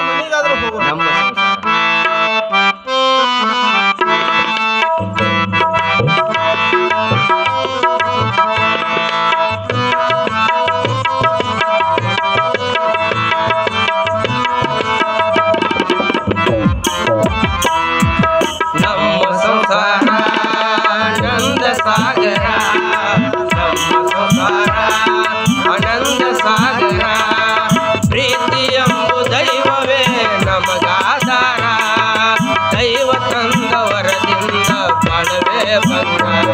ಮನೆಗಾದ್ರೂ ಹೋಗೋಣ. ನಮ್ಮ ಸಂಸಾರ ಆನಂದ ಸಾಗರ, ಆನಂದ ಸಾಗರ, ಪ್ರೀತಿ ಎಂಬು ದೈವವೇ ನಮಗಾಧಾರ, ದೈವ ತಂದ ವರದಿಂದ ಬಾಳವೇ ಬಂಗಾರ.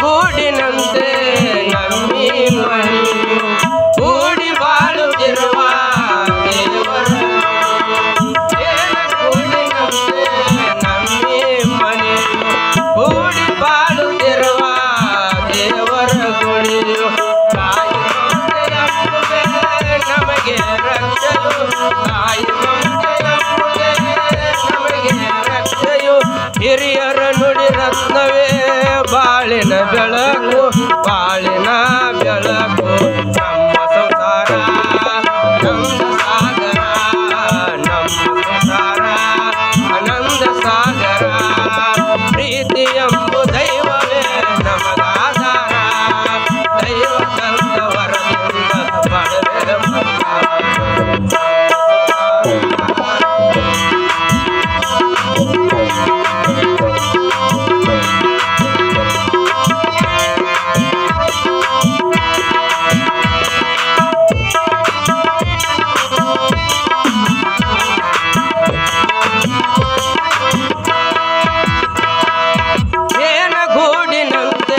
ಗೂಡಿನಂತೆ ನಮ್ಮಿ ಮಣಿ ಕೂಡಿ ಬಾಳುತ್ತಿರುವ ದೇವರು, ಗೂಡಿನಂತೆ ನಮ್ಮಿ ಮಣಿ ಕೂಡಿ ಬಾಳುತ್ತಿರುವ ದೇವರ ಗುಡಿಯು, ತಾಯಿ ಎಂಬುದೇ ನಮಗೆ ರಕ್ಷೆಯು, ತಾಯಿ ಎಂಬುದೇ ನಮಗೆ ರಕ್ಷೆಯು, ಹಿರಿಯರ ನುಡಿ ರತ್ನವೇ ಬಾಳಿನ ಬೆಳಕು, ಬಾಳಿನ ಬೆಳಕು, ನಮ್ಮ ಸಂಸಾರ ಆನಂದ ಸಾಗರ, ನಮ್ಮ ಸಂಸಾರ ಆನಂದ ಸಾಗರ, ಪ್ರೀತಿ ಎಂಬು ದೈವವೇ ನಮಗಾಧಾರ, ದೈವ ತಂದ ವರದಿಂದ ಬಾಳವೇ ಬಂಗಾರ. ಗೂಡಿನಂತೆ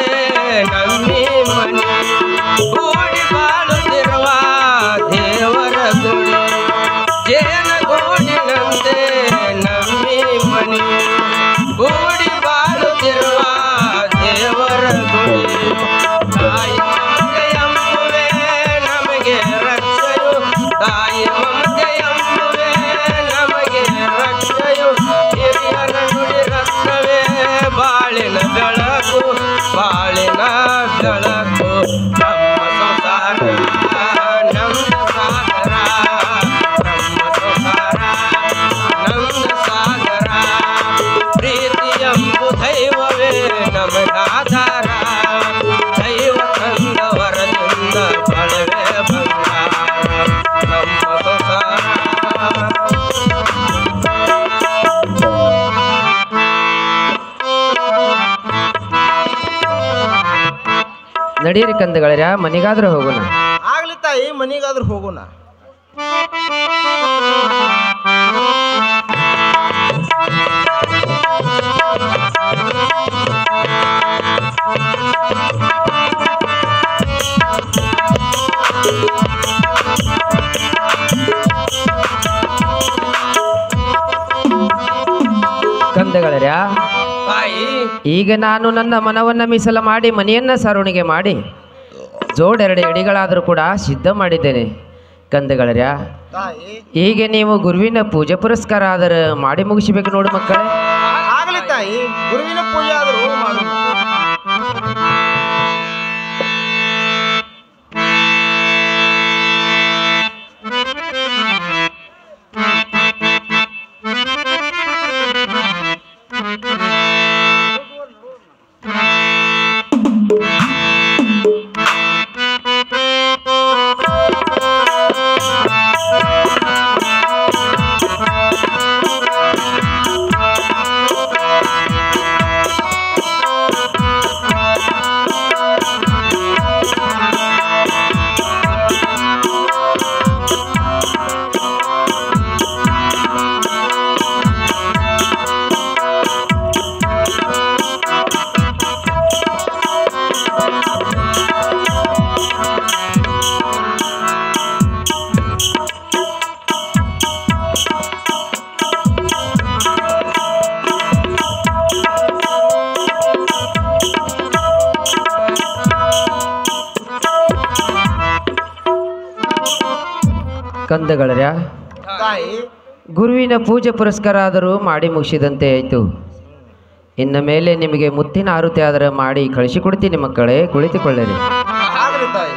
ನಮ್ಮಿ ಮಣಿ ಕೂಡಿ ಬಾಳುತ್ತಿರುವ ದೇವರ ಗುಡಿ, ಜೇನಗೂಡಿನಂತೆ ನಮ್ಮಿ ಮಣಿ ಕೂಡಿ ಬಾಳುತ್ತಿರುವ ದೇವರ ಗುಡಿ, ತಾಯಿ ಮಮತೆ ಎಂಬುವೆ ನಮಗೆ ರಕ್ಷೆಯು, ತಾಯಿ ಮಮತೆ ಎಂಬುವೆ ನಮಗೆ ರಕ್ಷೆಯು, ಹಿರಿಯರ ನುಡಿ ರತ್ನವೇ ಬಾಳಿನ ಬೆಳಕು, ಬಾಳಿನ ಬೆಳಕು, ನಮ್ಮ ಸಂಸಾರ ಆನಂದ ಸಾಗರ, ನಮ್ಮ ಸಂಸಾರ ಆನಂದ ಸಾಗರ, ಪ್ರೀತಿ ಎಂಬು ದೈವವೇ ನಮಗಾಧಾರ, ದೈವ ತಂದ ನಡೀರಿ ಕಂದಗಳರ್ಯ ಮನೆಗಾದ್ರೂ ಹೋಗೋಣ. ಆಗ್ಲಿ ತಾಯಿ ಮನಿಗಾದ್ರೂ ಹೋಗೋಣ. ಕಂದಗಳರ್ಯ ಈಗ ನಾನು ನನ್ನ ಮನವನ್ನು ಮೀಸಲು ಮಾಡಿ ಮನೆಯನ್ನ ಸಾರುಣಿಗೆ ಮಾಡಿ ಜೋಡೆರಡು ಎಡಿಗಳಾದರೂ ಕೂಡ ಸಿದ್ಧ ಮಾಡಿದ್ದೇನೆ. ಕಂದಗಳರ್ಯ ತಾಯಿ ಹೀಗೆ ನೀವು ಗುರುವಿನ ಪೂಜೆ ಪುರಸ್ಕಾರ ಆದರೂ ಮಾಡಿ ಮುಗಿಸಬೇಕು ನೋಡು ಮಕ್ಕಳೇ. ಆಗ್ಲಿ ತಾಯಿ ಗುರುವಿನ ಪೂಜೆ ಆದರೂ ಮಾಡೋಣ. ಕಂದಗಳರ್ಯ ತಾಯಿ ಗುರುವಿನ ಪೂಜೆ ಪುರಸ್ಕಾರ ಆದರೂ ಮಾಡಿ ಮುಗಿಸಿದಂತೆ ಆಯಿತು. ಇನ್ನು ಮೇಲೆ ನಿಮಗೆ ಮುತ್ತಿನ ಆರುತಿ ಆದರೆ ಮಾಡಿ ಕಳಿಸಿಕೊಡ್ತೀನಿ ಮಕ್ಕಳೇ, ಕುಳಿತುಕೊಳ್ಳಿರಿ. ಆಗ್ಲಿ ತಾಯಿ.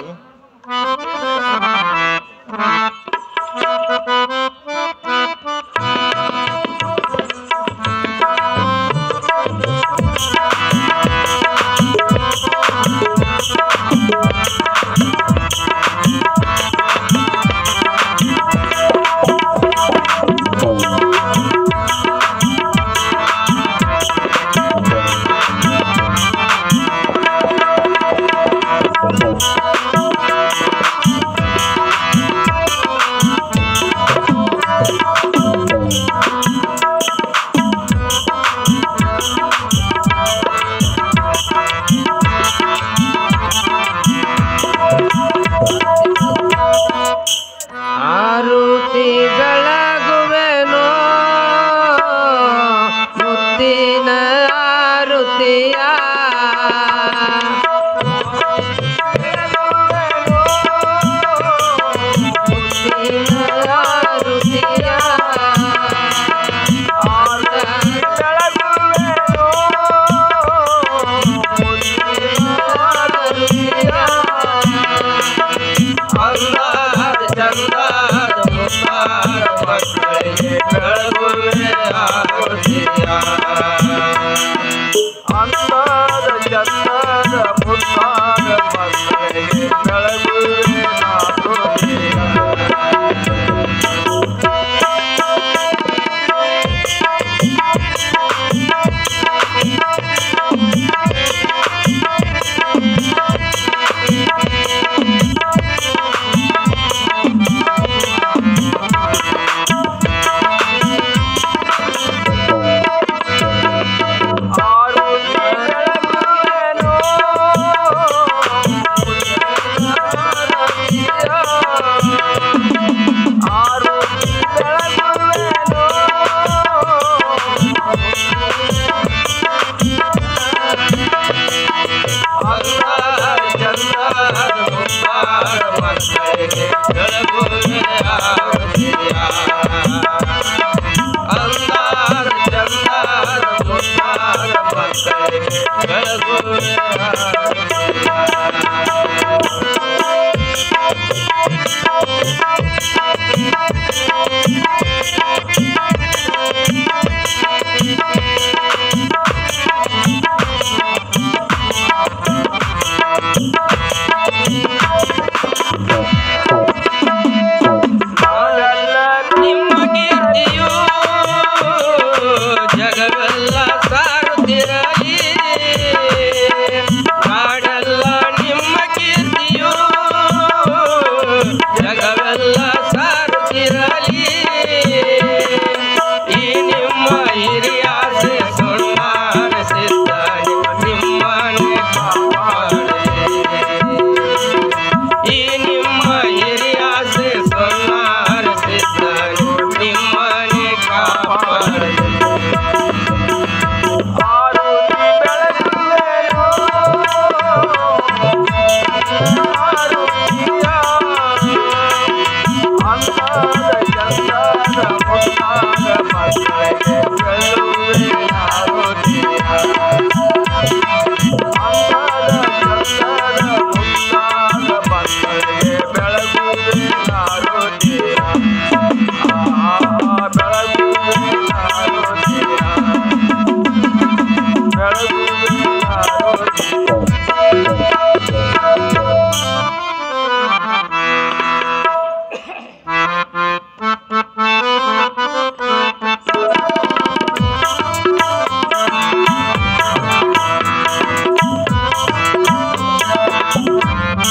ಆರುತಿ ಬೆಳಗುವೆನೋ ಮುತ್ತಿನ ಆರುತಿಯ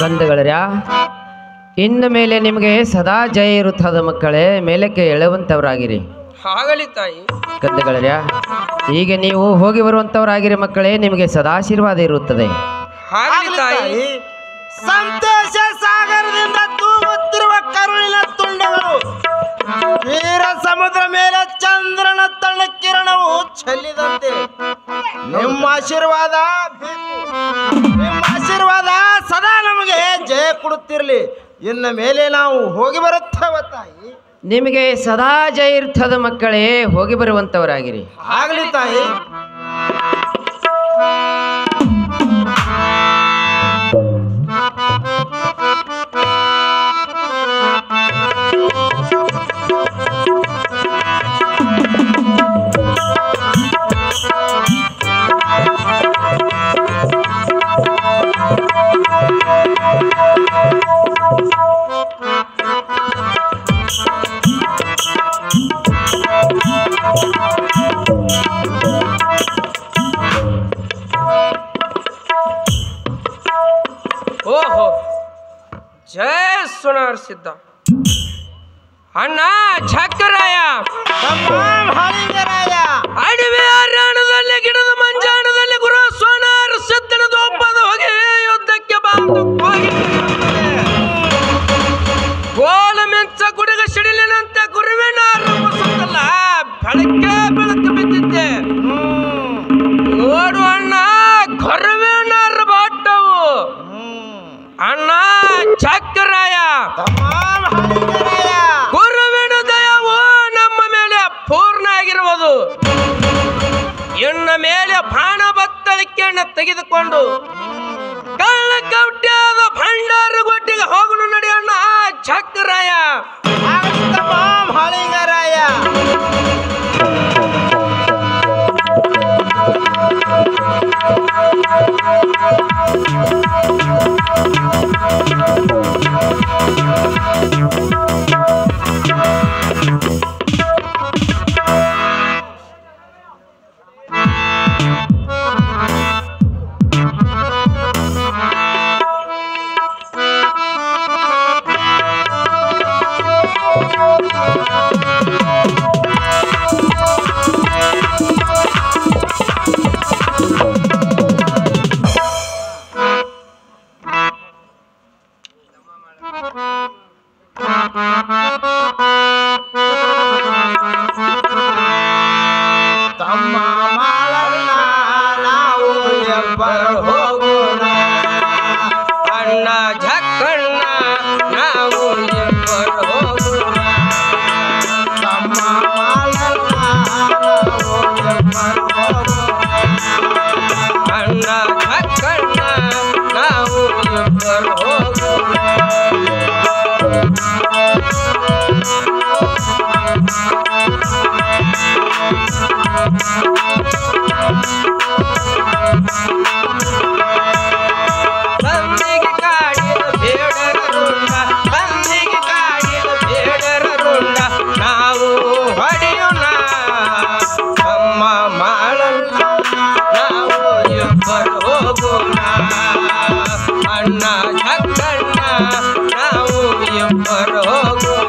ಕಂದಗಳರ್ಯ, ಇನ್ನು ಮೇಲೆ ನಿಮಗೆ ಸದಾ ಜಯ ಇರುತ್ತದ ಮಕ್ಕಳೇ, ಮೇಲಕ್ಕೆ ಎಳೆಯುವಂಥವರಾಗಿರಿ. ಆಗಲಿ ತಾಯಿ. ಕಂದಗಳರ್ಯ, ಈಗ ನೀವು ಹೋಗಿ ಬರುವಂಥವರಾಗಿರಿ ಮಕ್ಕಳೇ, ನಿಮಗೆ ಸದಾಶೀರ್ವಾದ ಇರುತ್ತದೆ. ಆಗಲಿ ತಾಯಿ. ಸಂತೋಷ ಸಾಗರದಿಂದ ತೂಗುತ್ತಿರುವ ಕರುಳಿನ ತುಂಡಗಳು ವೀರ ಸಮುದ್ರ ಮೇಲೆ ಚಂದ್ರನ ತಣ್ಣ ಕಿರಣವು ಚೆಲ್ಲಿದಂತೆ ನಿಮ್ಮ ಆಶೀರ್ವಾದ ಬೇಕು. ನಿಮ್ಮ ಆಶೀರ್ವಾದ ಸದಾ ನಮಗೆ ಜಯ ಕೊಡುತ್ತಿರಲಿ. ಇನ್ನು ಮೇಲೆ ನಾವು ಹೋಗಿ ಬರುತ್ತೇವೆ ತಾಯಿ. ನಿಮಗೆ ಸದಾ ಜಯ ಇರ್ತದ ಮಕ್ಕಳೇ, ಹೋಗಿ ಬರುವಂಥವರಾಗಿರಿ. ಆಗಲಿ ತಾಯಿ. ಓಹೋ, ಜಯ ಸುನಾರ್ ಸಿದ್ಧ ಅಣ್ಣ ಛಕ್ಕರಾಯ, ಅಡವಿ ಅರಣ್ಯದಲ್ಲಿ ಗಿಡದ ಮಂಜಾಣದಲ್ಲಿ ಗುರು ಸೋನಾರ್ ಸಿದ್ಧನ ದೊಪ್ಪದ ಹೋಗಿ ಯುದ್ಧಕ್ಕೆ ಬಂದು ಗೋಲ ಮೆಂಚ ಗುಡಿಗ ಸಿಡಿಲಿನಂತೆ ಗುರುವಿನ ಸುತ್ತಲ್ಲ ಬೆಳಗ್ಗೆ ಬೆಳಕು ಬಿದ್ದಿದ್ದೆ. ನೋಡು ಅಣ್ಣ, ಗುರುವಿನ ಬಾಟವು ಅಣ್ಣ ಛಕ್ಕರಾಯ, ಗುರುವಿನ ದಯವು ನಮ್ಮ ಮೇಲೆ ಪೂರ್ಣ ಆಗಿರುವುದು. ಇನ್ನು ಮೇಲೆ ಬಾಣ ಬತ್ತಳಿಕೆಯನ್ನು ತೆಗೆದುಕೊಂಡು ಕಳ್ಳ ಕೌಟ್ಯಾದ ಭಂಡಾರ ಗೊಟ್ಟಿಗೆ ಹೋಗಲು ನಡೆಯೋಣ ಛಕ್ಕರಾಯ. ಹಾಳಿಂಗರಾಯ. ತಮ್ಮ ಮಾಳಣ್ಣ ನಾವು ಎಬ್ಬರು ಹೋಗೋಣ, ಅಣ್ಣ ಝಕ್ಕಣ್ಣ ನಾವು ಇಬ್ಬರು ಹೋಗೋಣ. ತಮ್ಮ ಮಾಳಣ್ಣ ನಾವು ಎಬ್ಬರು ಹೋಗೋಣ, ಅಣ್ಣ ಝಕ್ಕಣ್ಣ ನಾವು ಇಬ್ಬರು ಹೋಗೋಣ. ಬಂದಿಗೆ ಕಾಡಿದ ಬೇಡರ ರುಂಡ, ಬಂದಿಗೆ ಕಾಡಿದ ಬೇಡರ ರುಂಡ ನಾವು ಹೊಡೆಯೋಣ. ಅಮ್ಮ ಮಾಳಣ್ಣ ನಾವು ಇಬ್ಬರು ಹೋಗೋಣ, ಅಣ್ಣ ಝಕ್ಕಣ್ಣ ನಾವು ಇಬ್ಬರು ಹೋಗೋಣ.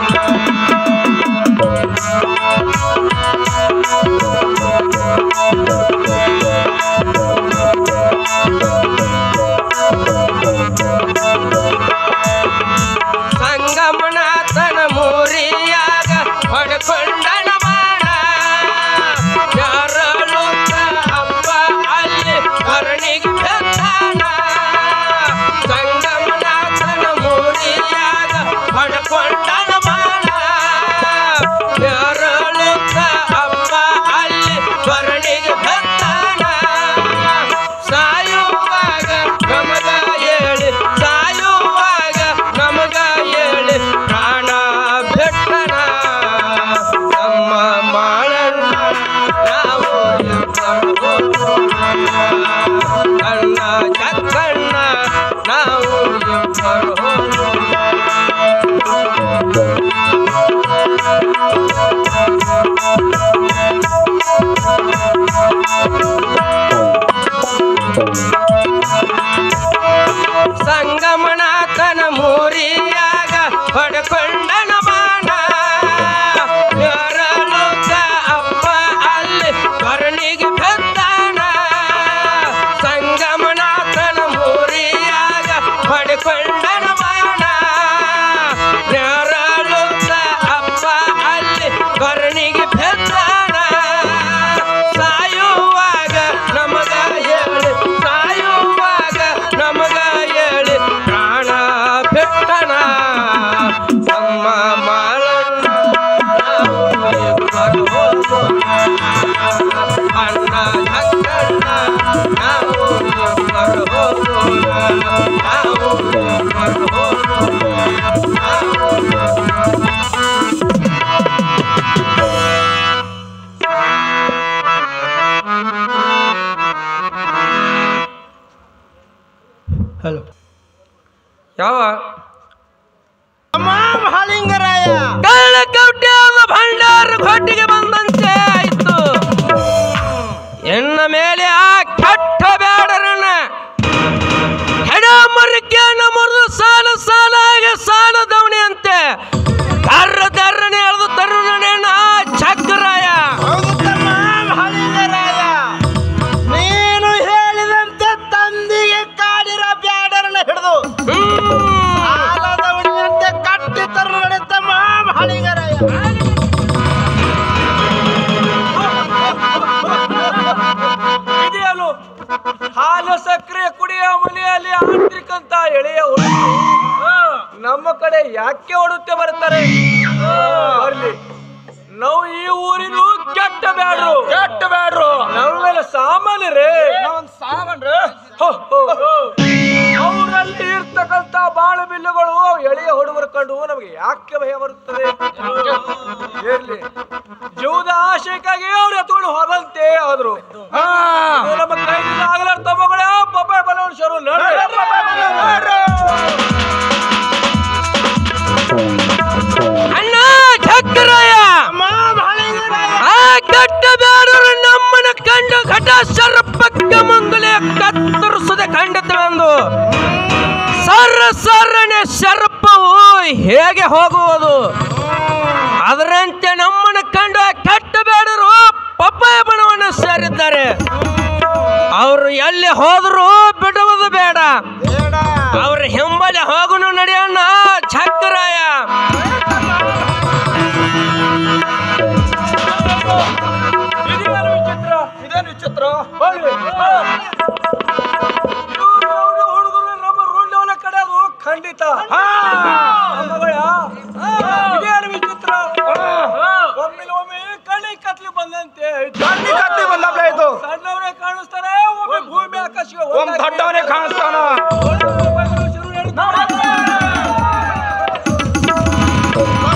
ಸಂಗಮನಾಥನ ಮೂರಿಯಾಗ ಹೊಡ್ಕೊಂಡನ ಬಾಣ, ಯಾರಳುತ್ತ ಹಬ್ಬ ಅಲ್ಲಿ ಕರ್ಣಿಗೆ ಬೆತ್ತಾನ. ಸಂಗಮನಾಥ ಸಂಗಮನಾಥನ ಮೂರಿಯಾಗ ಹೊಡ್ಕೊಂಡನ ಬಾಣ ಯಾರಲೋಕ ಅಪ್ಪ ಅಲ್ಲಿ ಕೊರಣಿಗೆ ಬೆದ್ದಾನ ಸಂಗಮನಾಥನ ಮೂರಿಯಾಗ ಹೊಡ್ಕೊಂಡನ ಬಾಣ ಯಾರಲೋಕ ಅಪ್ಪ ಅಲ್ಲಿ ಕೊರಣಿಗೆ ಬೆದ್ದಾನ ಸಾಯುವಾಗ ನಮಗ ಹೇಳಿ ಸಾಯುವಾಗ ನಮಗ ಹೇಳಿ ಪ್ರಾಣ ಬಿಟ್ಟನ ನಮ್ಮ ಮಾಳಣ್ಣ ಅಣ್ಣ ಅಕ್ಕಣ್ಣ ನಾವು ಹಲೋ ಯಾವ ಮಹಾಲಿಂಗರಾಯ ಕಳ್ಳಕೌಟ್ಯಾದ ಭಂಡಾರ ಘಾಟಿಗೆ ಬಂದಂತೆ ಆಯ್ತು ಎನ್ನ ಮೇಲೆ ಆ ಕೆಟ್ಟ ಬೇಡರನ್ನ ಹೆಡ ಮರಕ್ಕೆಯನ್ನು ಮುರಿದು ಸಾಲ ಸಾಲಾಗಿ ಸಾಲ ದವಣಿ ಅಂತೆ ದರ್ರನೆ ಎಳೆದು ತರುಣನ ಚಕ್ರಾಯ ಹೌದು ತಮ್ಮ ಮಹಾಲಿಂಗರಾಯ ನೀನು ಹೇಳಿದಂತೆ ತಂದಿಗೆ ಕಾಡಿರ ಬ್ಯಾಡರನ್ನ ಹಿಡಿದು ಸಾಲದವನಿಯಂತೆ ಕಟ್ಟಿ ತರುಣನೆ ತಮ್ಮ ಮಹಾಲಿಂಗರಾಯ ಇದೆಯಲ್ಲ ಹಾಲು ಸಕ್ಕರೆ ಕುಡಿಯ ಮನೆಯಲ್ಲಿ ಆಂತ್ರಿಕಂತ ಎಳೆಯ ಹುಡುಗಿ ನಮ್ಮ ಕಡೆ ಯಾಕೆ ಹೊಡುತ್ತೆ ಬರ್ತಾರೆ ಬರ್ಲಿ ನಾವು ಈ ಊರಿನ ಕೆಟ್ಟ ಬ್ಯಾಡ್ರು ನಮ್ಮ ಮೇಲೆ ಸಾಮಾನ್ಯರೇ ಸಾಮಾನ್ಯ ಅವರಲ್ಲಿ ಇರ್ತಕ್ಕಂತ ಬಾಳು ಬಿಲ್ಲುಗಳು ಎಳೆಯ ಹುಡುಗರು ಕಂಡು ನಮಗೆ ಯಾಕೆ ಭಯ ಬರುತ್ತದೆ ಇರ್ಲಿ ಜೀವದ ಆಶಯಕ್ಕಾಗಿ ಅವ್ರು ಎತ್ಕೊಂಡು ಹೋದಂತೆ ಆದ್ರು ಇದು ನಮ್ಮ ಕೈಯಿಂದ ಆಗಲಾರ ತಮ್ಮಗಳೇ ಪಪ್ಪಾಯ ಬಲವಂಶರು ಅಣ್ಣ ಚಕ್ರಾಯ ಆ ಕೆಟ್ಟ ಬೇಡರು ನಮ್ಮನ್ನ ಕಂಡು ಘಟ ಸರ್ಪಕ್ಕೆ ಮಂಗಲೆ ಕತ್ತರಿಸದೆ ಕಂಡಿತವೆಂದು ಸರನೆ ಸರ್ಪವು ಹೇಗೆ ಹೋಗುವುದು ಅದರಂತೆ ನಮ್ಮನ್ನ ಕಂಡು ಆ ಕೆಟ್ಟ ಬೇಡರು ಪಪ್ಪಾಯ ಬಣವನ್ನು ಸೇರಿದ್ದಾರೆ ಅವರು ಎಲ್ಲಿ ಹೋದರೂ ಬಿಡುವುದು ಬೇಡ ಅವ್ರ ಹಿಂಬಲೆ ಹೋಗುನು ನಡೆಯೋಣ ಚಕ್ರಾಯ ಇದೇನು ವಿಚಿತ್ರ ಹುಡುಗರು ನಮ್ಮ ರೋಡ್ ಕಡೆ ಅದು ಖಂಡಿತ ಇದೇನು ವಿಚಿತ್ರ ಒಮ್ಮೆ ಕಣ್ಣಿ ಕತ್ಲಿ ಬಂದಂತೆ ಬಂದಾಯ್ತು ಸಣ್ಣವರೇ ಕಾಣಿಸ್ತಾರೆ ಒಮ್ಮೆ ಭೂಮಿ ಆಕಾಶಕ್ಕೆ ದೊಡ್ಡವನೇ ಕಾಣಿಸ್ತಾನ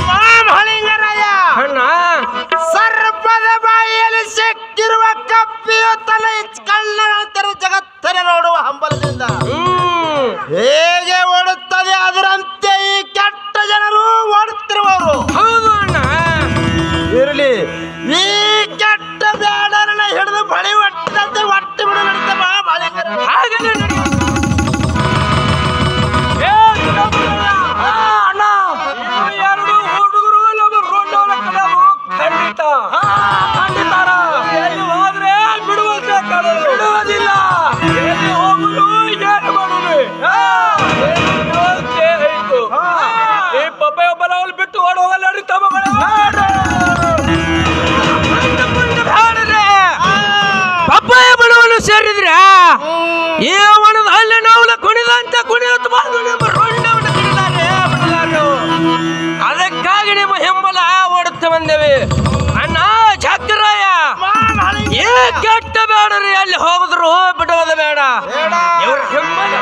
ಮಹಾಲಿಂಗರಾಯ ಅಣ್ಣ ಸರ್ಪದ ಬಾಯಿಯಲ್ಲಿ ಸಿಕ್ಕಿರುವ ಕಪ್ಪಿಯು ತಲೆ ಕಳ್ಳನಂತರ ಜಗತ್ತನ್ನು ನೋಡುವ ಹಂಬಲದಿಂದ ಹೇಗೆ ಓಡುತ್ತದೆ ಅದರಂತೆ ಈ ಕೆಟ್ಟ ಜನರು ಓಡುತ್ತಿರುವವರು ಹೌದು ಅಣ್ಣ ಇರಲಿ ಈ ಕೆಟ್ಟ ಬೇಡರನ್ನ ಹಿಡಿದು ಬಳಿ ಒಟ್ಟಂತೆ ಒಟ್ಟಿ ಬಿಡು ನಡೀತ ಮಹಾಲಿಂಗರಾಯ ಹಾಗಲೇ ಎರಡು ಹುಡುಗರು ನಮ್ಮ ರೋಡ್ ಕಡೆ ಖಂಡಿತ ಎಲ್ಲಿ ಹೋದ್ರೆ ಬಿಡುವಂತೆ ಬಿಡುವುದಿಲ್ಲ ಎಲ್ಲಿ ಹೋಗುದು ಏನು ಮಾಡುದು ಈ ಪಪ್ಪಾಯ ಬಲವಲ್ಲಿ ಬಿಟ್ಟು ಓಡ್ ಹೋಗಲ್ಲ ನೋಡಿ ತಮ್ಮಗಳೇ ಪಪ್ಪಾಯ ಬಣವನ್ನು ಸೇರಿದ್ರೆ ಈ ವನದ ಅಲ್ಲಿ ನಾವು ಕುಣಿದಂತೆ ಕುಣಿಯುತ್ತ ಬಂದು ನಿಮ್ಮ ರುಂಡವನ್ನು ಬಿಡಲಾರೆ ಅದಕ್ಕಾಗಿ ನಿಮ್ಮ ಹಿಂಬಲ ಓಡುತ್ತ ಬಂದೇವೆ ಅಣ್ಣ ಚಕ್ರಾಯ ಈ ಕೆಟ್ಟ ಬೇಡರಿ ಅಲ್ಲಿ ಹೋಗಿದ್ರು ಬಿಡುವುದು ಬೇಡ ಇವ್ರ ಹಿಂಬಲ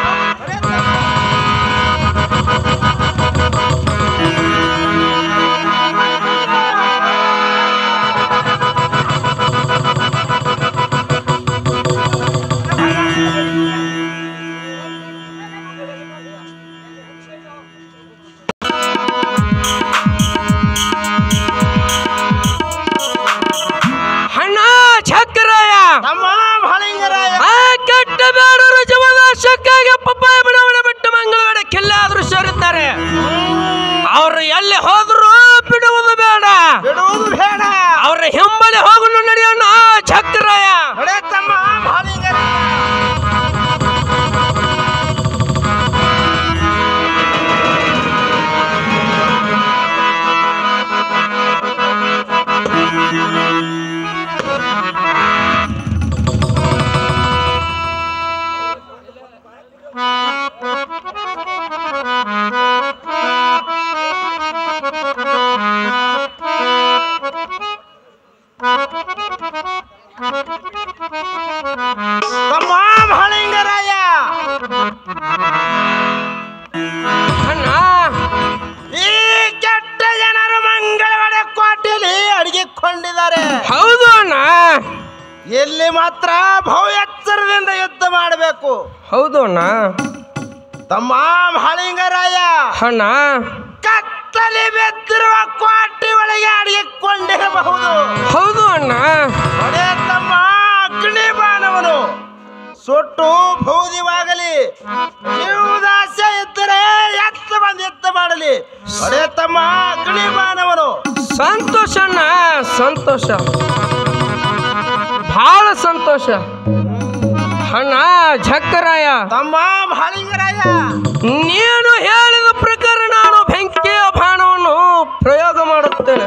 ಹೌದು ಅಣ್ಣ. ತಮ್ಮ ಮಹಲಿಂಗರಾಯ ಅಣ್ಣ ಕತ್ತಲಿ ಬೆತ್ತಿರುವ ಕೋಟೆ ಒಳಗೆ ಅಡಗಿಕೊಂಡಿರಬಹುದು. ಹೌದು ಅಣ್ಣ. ಒಡೆ ತಮ್ಮ ಅಗ್ನಿ ಬಾಣವನು ಸುಟ್ಟು ಬೂದಿವಾಗಲಿ, ಜೀವದಾಸೆ ಇದ್ದರೆ ಎತ್ತ ಮಾಡಲಿ. ಒಡೆ ತಮ್ಮ ಅಗ್ನಿ ಬಾಣವನು. ಸಂತೋಷ ಅಣ್ಣ, ಸಂತೋಷ, ಬಹಳ ಸಂತೋಷ ಅಣ್ಣ. ಝಕ್ಕರಾಯ ತಮ್ಮ ಮಹಲಿಂಗರಾಯ ನೀನು ಹೇಳಿದ ಪ್ರಕಾರ ನಾನು ಬೆಂಕಿಯ ಬಾಣವನ್ನು ಪ್ರಯೋಗ ಮಾಡುತ್ತೇನೆ.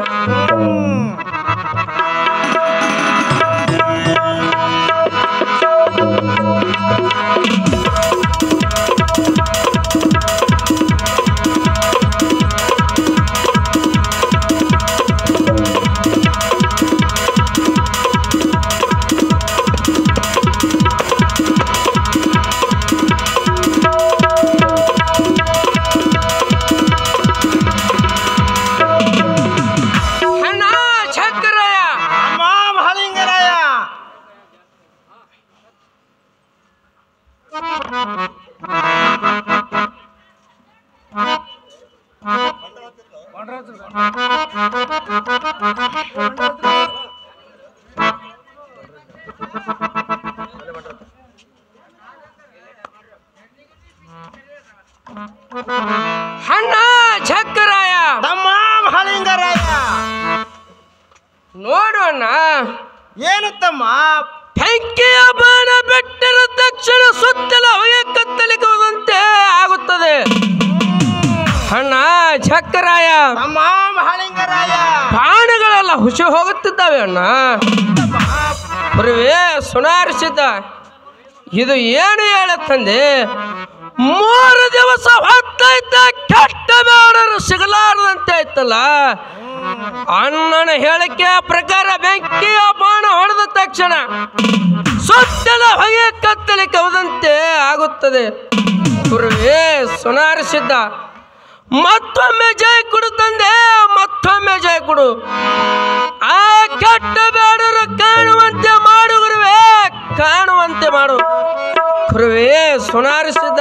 ಅಣ್ಣ ಝಕ್ಕರಾಯ ತಮ್ಮ ಮಹಲಿಂಗರಾಯ ನೋಡು ಅಣ್ಣ. ಏನು ತಮ್ಮ? ಬೆಂಕಿಯ ಬಾಣ ಬಿಟ್ಟರ ತಕ್ಷಣ ಸುತ್ತಲ ಹೊಗೆ ಕತ್ತಲಿಸುವಂತೆ ಆಗುತ್ತದೆ ಅಣ್ಣ ಝಕ್ಕರಾಯ. ತಮ್ಮ ಮಹಲಿಂಗರಾಯ ಬಾಣಗಳೆಲ್ಲ ಹುಸಿ ಹೋಗುತ್ತಿದ್ದಾವೆ ಅಣ್ಣ. ಪುರವೇ ಸುನಾರಿಸಿದ್ದ ಇದು ಏನು ಹೇಳತ್ತಂದೆ? 3 ದಿವಸ ಹೊತ್ತಾಯ್ತ ಕೆಟ್ಟ ಬೇಡರು ಸಿಗಲಾರದಂತೆ ಆಯ್ತಲ್ಲ. ಅಣ್ಣನ ಹೇಳಿಕೆಯ ಪ್ರಕಾರ ಬೆಂಕಿಯ ಬಾಣ ಹೊಡೆದ ತಕ್ಷಣ ಸುತ್ತಲ ಹೊಗೆ ಕತ್ತಲಿಕ್ಕೆ ಹೋದಂತೆ ಆಗುತ್ತದೆ. ಪುರವೇ ಸುನಾರಿಸಿದ್ದ ಮತ್ತೊಮ್ಮೆ ಜಯ ಕೊಡು ತಂದೆ, ಮತ್ತೊಮ್ಮೆ ಜಯ ಕೊಡು. ಆ ಕೆಟ್ಟ ಬೇಡರು ಕಾಣುವಂತೆ ಮಾಡು ಗುರುವೇ, ಕಾಣುವಂತೆ ಮಾಡು. ಗುರುವೇ ಸುನಾರಿಸಿದ್ದ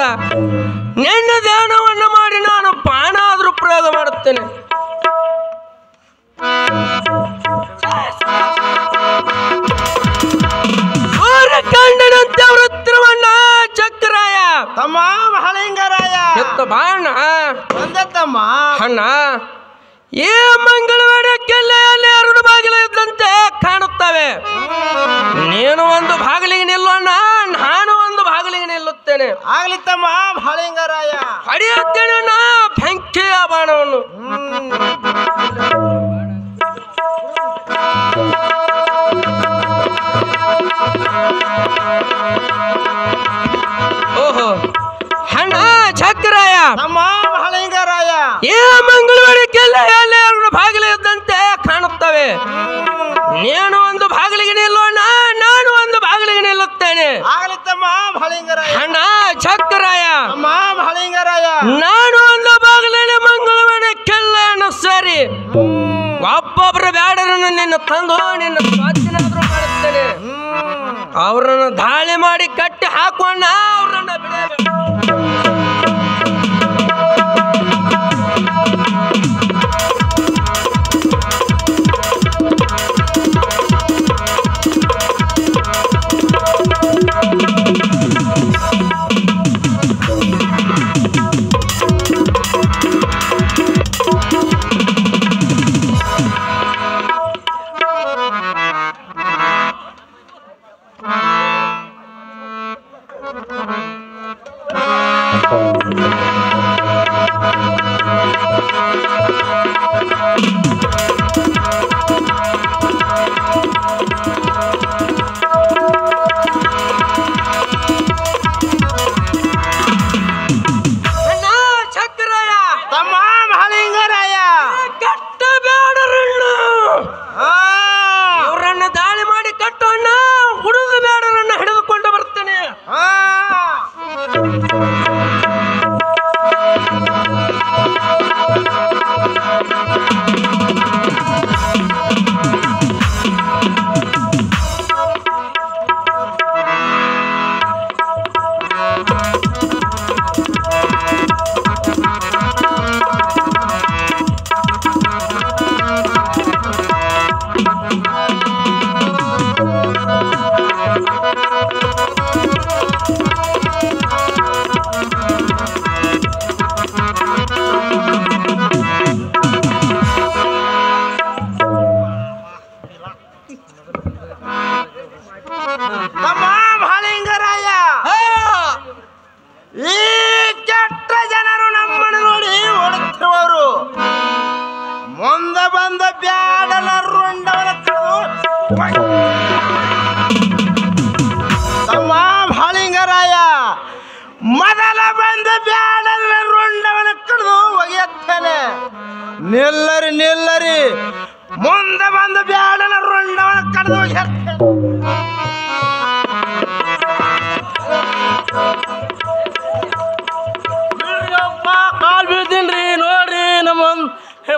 ನಿನ್ನ ಧ್ಯಾನವನ್ನು ಮಾಡಿ ನಾನು ಬಾಣ ಆದರೂ ಪ್ರಯೋಗ ಮಾಡುತ್ತೇನೆ. ಸೂರ್ಯಕಾಂಡನಂತೆ ವೃತ್ರವಣ್ಣ ಚಕ್ರಾಯ ತಮ್ಮ ಮಹಲಿಂಗರಾಯ ಎತ್ತ ಬಾಣ ಒಂದೇ ತಮ್ಮ. ಅಣ್ಣ ಈ ಮಂಗಳವಾರ ಕೆಲ್ಲೆಯಲ್ಲಿ 2 ಬಾಗಿಲು ಇದ್ದಂತೆ ಕಾಣುತ್ತವೆ. ನೀನು ಒಂದು ಬಾಗಿಲಿಗೆ ನಿಲ್ಲೋಣ, ನಾನು ಒಂದು ಬಾಗಿಲಿಗೆ ನಿಲ್ಲುತ್ತೇನೆ. ಆಗ್ಲಿ ತಮ್ಮ ಮಹಲಿಂಗರಾಯ. ಹಡಿಯುತ್ತೇನೆ ಅಣ್ಣ ಬೆಂಕಿಯ ಬಾಣವನ್ನು. ಓಹೋ ಅಣ್ಣ ಝಕ್ಕರಾಯ ತಮ್ಮ ಮಹಲಿಂಗರಾಯ ಈ ಮಂಗಳವಾರ ಕೆಲ್ಲೆಯಲ್ಲಿ 2 ಬಾಗಿಲು ಇದ್ದಂತೆ ಕಾಣುತ್ತವೆ. ನೀನು ಒಂದು ಬಾಗಿಲಿಗೆ ನಿಲ್ಲೋಣ, ನಾನು ಒಂದು ಬಾಗಿಲಿಗೆ ನಿಲ್ಲುತ್ತೇನೆ. ಆಗ್ಲಿ ತಮ್ಮ ಮಹಲಿಂಗರಾಯ. ಅಣ್ಣ ಝಕ್ಕರಾಯ ತಮ್ಮ ಮಹಲಿಂಗರಾಯ ನಾನು ಒಂದು ಬಾಗಿಲಲ್ಲಿ ಮಂಗಳವಾರ ಕೆಲ್ಲೆಯನ್ನು ಸೇರಿ ಒಬ್ಬೊಬ್ಬರು ಬ್ಯಾಡರನ್ನು ನಿನ್ನ ತಂದು ನಿನ್ನ ಸ್ವಾಧೀನಾದ್ರೂ ಮಾಡುತ್ತೇನೆ. ಅವರನ್ನು ದಾಳಿ ಮಾಡಿ ಕಟ್ಟಿ ಹಾಕೋಣ, ಅವರನ್ನ ಬಿಡಬೇಕು. ನಿಲ್ಲರಿ ನಿಲ್ಲರಿ ಮುಂದೆ ಬಂದು ಬ್ಯಾಡನ ರುಂಡವನ ಕಡ್ದು ಕಾಲ್ ಬೀಳ್ತೀನ್ರಿ ನೋಡ್ರಿ ನಮ್ಮ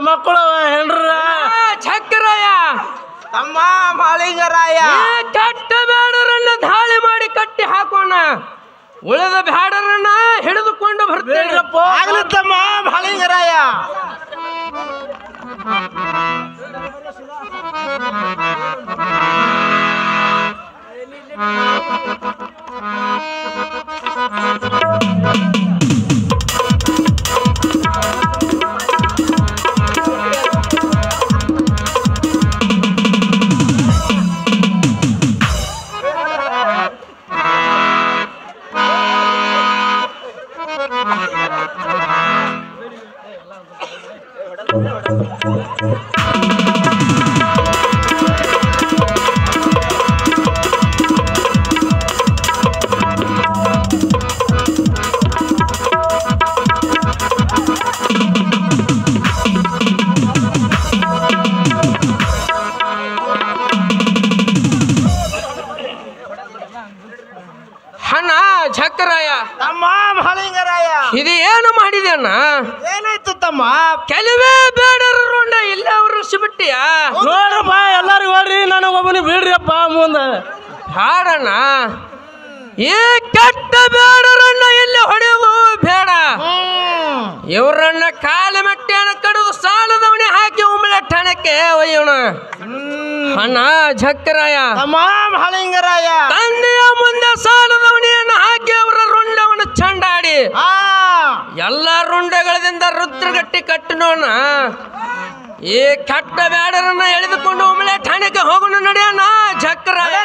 ಮಕ್ಕಳು ಹೆಂಡ್ರ ಚಕ್ರಾಯ ತಮ್ಮ ಮಾಳಿಂಗರಾಯ ಕೆಟ್ಟ ಬೇಡರನ್ನ ದಾಳಿ ಮಾಡಿ ಕಟ್ಟಿ ಹಾಕೋಣ, ಉಳಿದ ಬ್ಯಾಡರನ್ನ ಹಿಡಿದುಕೊಂಡು ಬರ್ತೇನೆ. ಆಗ್ಲಿ ತಮ್ಮ ಮಾಳಿಂಗರಾಯ. ಅಣ್ಣ ಚಕ್ರಾಯ ತಮ್ಮ ಮಾಳಿಂಗರಾಯ ಇದು ಏನು ಮಾಡಿದೆ ಅಣ್ಣ? ಏನಾಯ್ತು ತಮ್ಮ? ಕೆಲವೇ ಬೇಡರ ರುಂಡ ಇಲ್ಲ ಅವರು ಬಿಟ್ಟಿಯ ನೋಡ್ರಪ್ಪ ಎಲ್ಲಾರು ಹೋಗ್ರಿ, ನನಗೆ ಒಬ್ಬನಿಗೆ ಬಿಡ್ರಿಯಪ್ಪ ಮುಂದೆ. ಹಾಡಣ್ಣ, ಈ ಕೆಟ್ಟ ಬೇಡರನ್ನ ಎಲ್ಲಿ ಹೊಡೆಯೋದು ಬೇಡ. ಇವರನ್ನ ಕಾಲ ಮೆಟ್ಟೆಯನ್ನು ಕಡಿದು ಸಾಲದವಣಿ ಹಾಕಿ ಉಂಬಳೆ ಠಾಣಕ್ಕೆ ಒಯ್ಯೋಣ. ಅಣ್ಣ ಚಕ್ರಾಯ ತಮ್ಮ ಮಾಳಿಂಗರಾಯ ತಂದೆಯ ಮುಂದೆ ಸಾಲದವಣಿಯನ್ನು ಹಾಕಿ ಅವರ ರುಂಡವನ್ನು ಚಂಡಾಡಿ ಎಲ್ಲ ರುಂಡಗಳಿಂದ ರುದ್ರಗಟ್ಟಿ ಕಟ್ಟನೋಣ. ಈ ಕೆಟ್ಟ ಬೇಡರನ್ನ ಎಳೆದುಕೊಂಡು ಒಮ್ಮೆ ಠಾಣೆಗೆ ಹೋಗೋಣ ನಡೆಯೋಣ ಚಕ್ರಾಯ.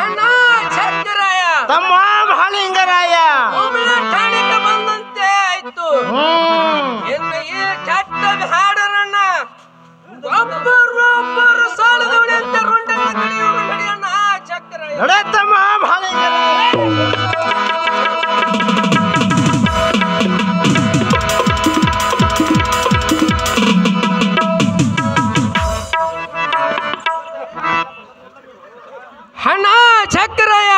ಅಣ್ಣ ಚಕ್ರಾಯ ತಮ್ಮ ಮಾಳಿಂಗರಾಯ ಠಾಣೆಗೆ ಬಂದಂತೆ ಆಯ್ತು. ಇನ್ನು ಈ ಕೆಟ್ಟ ಬೇಡರನ್ನ ಒಬ್ಬರು ಸಾಲದವಣಿ ಅಂತ ರುಂಡಗಳ ನಡೆಯೋಣ ಚಕ್ರಾಯ. ನಡೆ ತಮ್ಮ ಮಾಳಿಂಗರಾಯ. ಅಣ್ಣ ಚಕ್ರಾಯ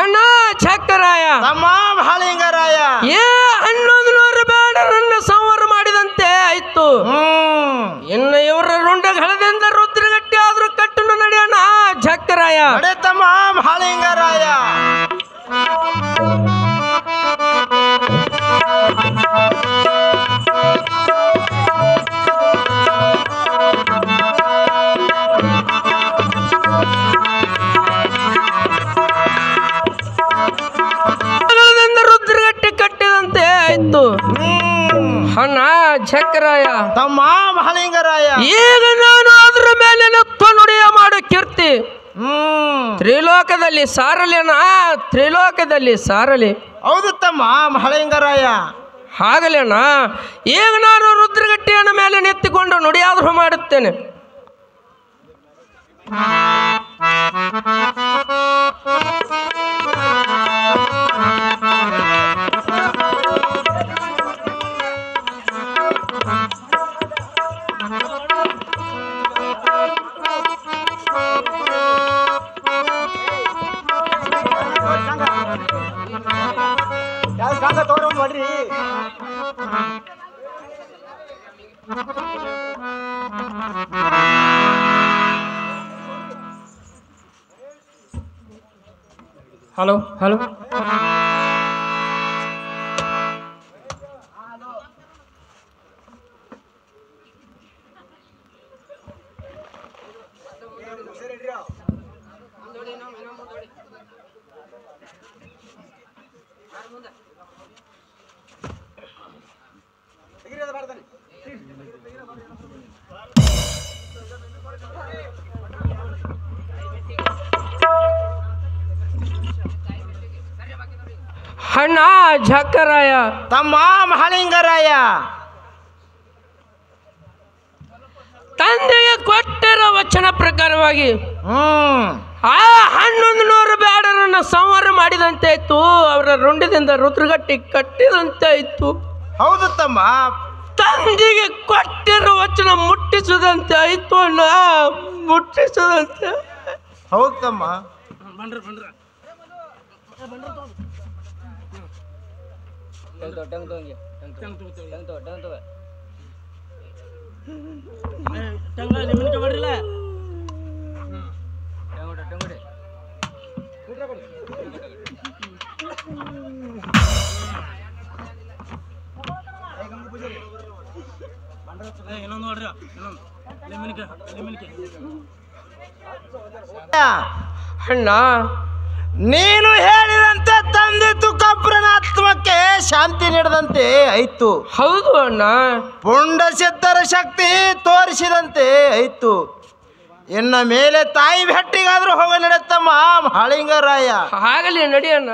ಅಣ್ಣ ಚಕ್ರಾಯ ತಮ್ಮ ಮಾಳಿಂಗರಾಯ ಏ 1100 ಬೇಡರನ್ನು ಸಂಹಾರ ಮಾಡಿದಂತೆ ಆಯ್ತು. ಇನ್ನು ಇವರ ರುಂಡಗಳದಿಂದ ರುದ್ರಗಟ್ಟಿ ಆದ್ರೂ ಕಟ್ಟನ್ನು ನಡೆಯೋಣ ಚಕ್ರಾಯ. ನಡೆ ತಮ್ಮ ಮಾಳಿಂಗರಾಯ. ರುದ್ರಗಟ್ಟಿ ಕಟ್ಟಿದಂತೆ ಆಯ್ತು. ಅಣ್ಣ ಚಕ್ರಾಯ ತಮ್ಮ ಮಾಳಿಂಗರಾಯ ಈಗ ನಾನು ಅದರ ಮೇಲೆ ನತ್ತು ನುಡಿಯ ಮಾಡೋ ಕೀರ್ತಿ ತ್ರಿಲೋಕದಲ್ಲಿ ಸಾರಲಿನ ತ್ರಿಲೋಕದಲ್ಲಿ ಸಾರಲಿ. ಹೌದು ತಮ್ಮ ಮಾಳಿಂಗರಾಯ. ಹಾಗಲೇನ ಈಗ ನಾನು ರುದ್ರಗಟ್ಟಿಯನ್ನು ಮೇಲೆ ನೆತ್ತಿಕೊಂಡು ನುಡಿಯಾದರೂ ಮಾಡುತ್ತೇನೆ. ಹಲೋ ಹಲೋ ಅಣ್ಣ ಜಕ್ಕರಾಯ, ತಮ್ಮ ಮಹಾಲಿಂಗರಾಯ, ತಂದೆಗೆ ಕೊಟ್ಟಿರೋ ವಚನ ಪ್ರಕಾರವಾಗಿ ಆ 1100 ಬ್ಯಾಡರನ್ನ ಸಂಹಾರ ಮಾಡಿದಂತೆ ಆಯ್ತು. ಅವರ ರುಂಡದಿಂದ ರುದ್ರಗಟ್ಟಿ ಕಟ್ಟಿದಂತೆ ಆಯ್ತು. ಹೌದು ತಮ್ಮ. ತಂದೆಗೆ ಕೊಟ್ಟಿರೋ ವಚನ ಮುಟ್ಟಿಸದಂತೆ ಆಯ್ತು ಅಣ್ಣ, ಮುಟ್ಟಿಸದಂತೆ. ಹೌದು ತಮ್ಮ. ಅಣ್ಣ, ನೀನು ಹೇಳಿದಂತೆ ತಂದೆ ತುಕಾಪುರನ ಆತ್ಮಕ್ಕೆ ಶಾಂತಿ ನೀಡದಂತೆ ಆಯ್ತು. ಹೌದು ಅಣ್ಣ. ಪುಂಡ ಸಿದ್ಧರ ಶಕ್ತಿ ತೋರಿಸಿದಂತೆ ಆಯ್ತು. ಇನ್ನ ಮೇಲೆ ತಾಯಿ ಭೆಟ್ಟಿಗಾದ್ರೂ ಹೋಗ ನಡೆತಮ್ಮ ಮಹಾಲಿಂಗರಾಯ. ಆಗಲಿ ನಡಿಯಣ್ಣ.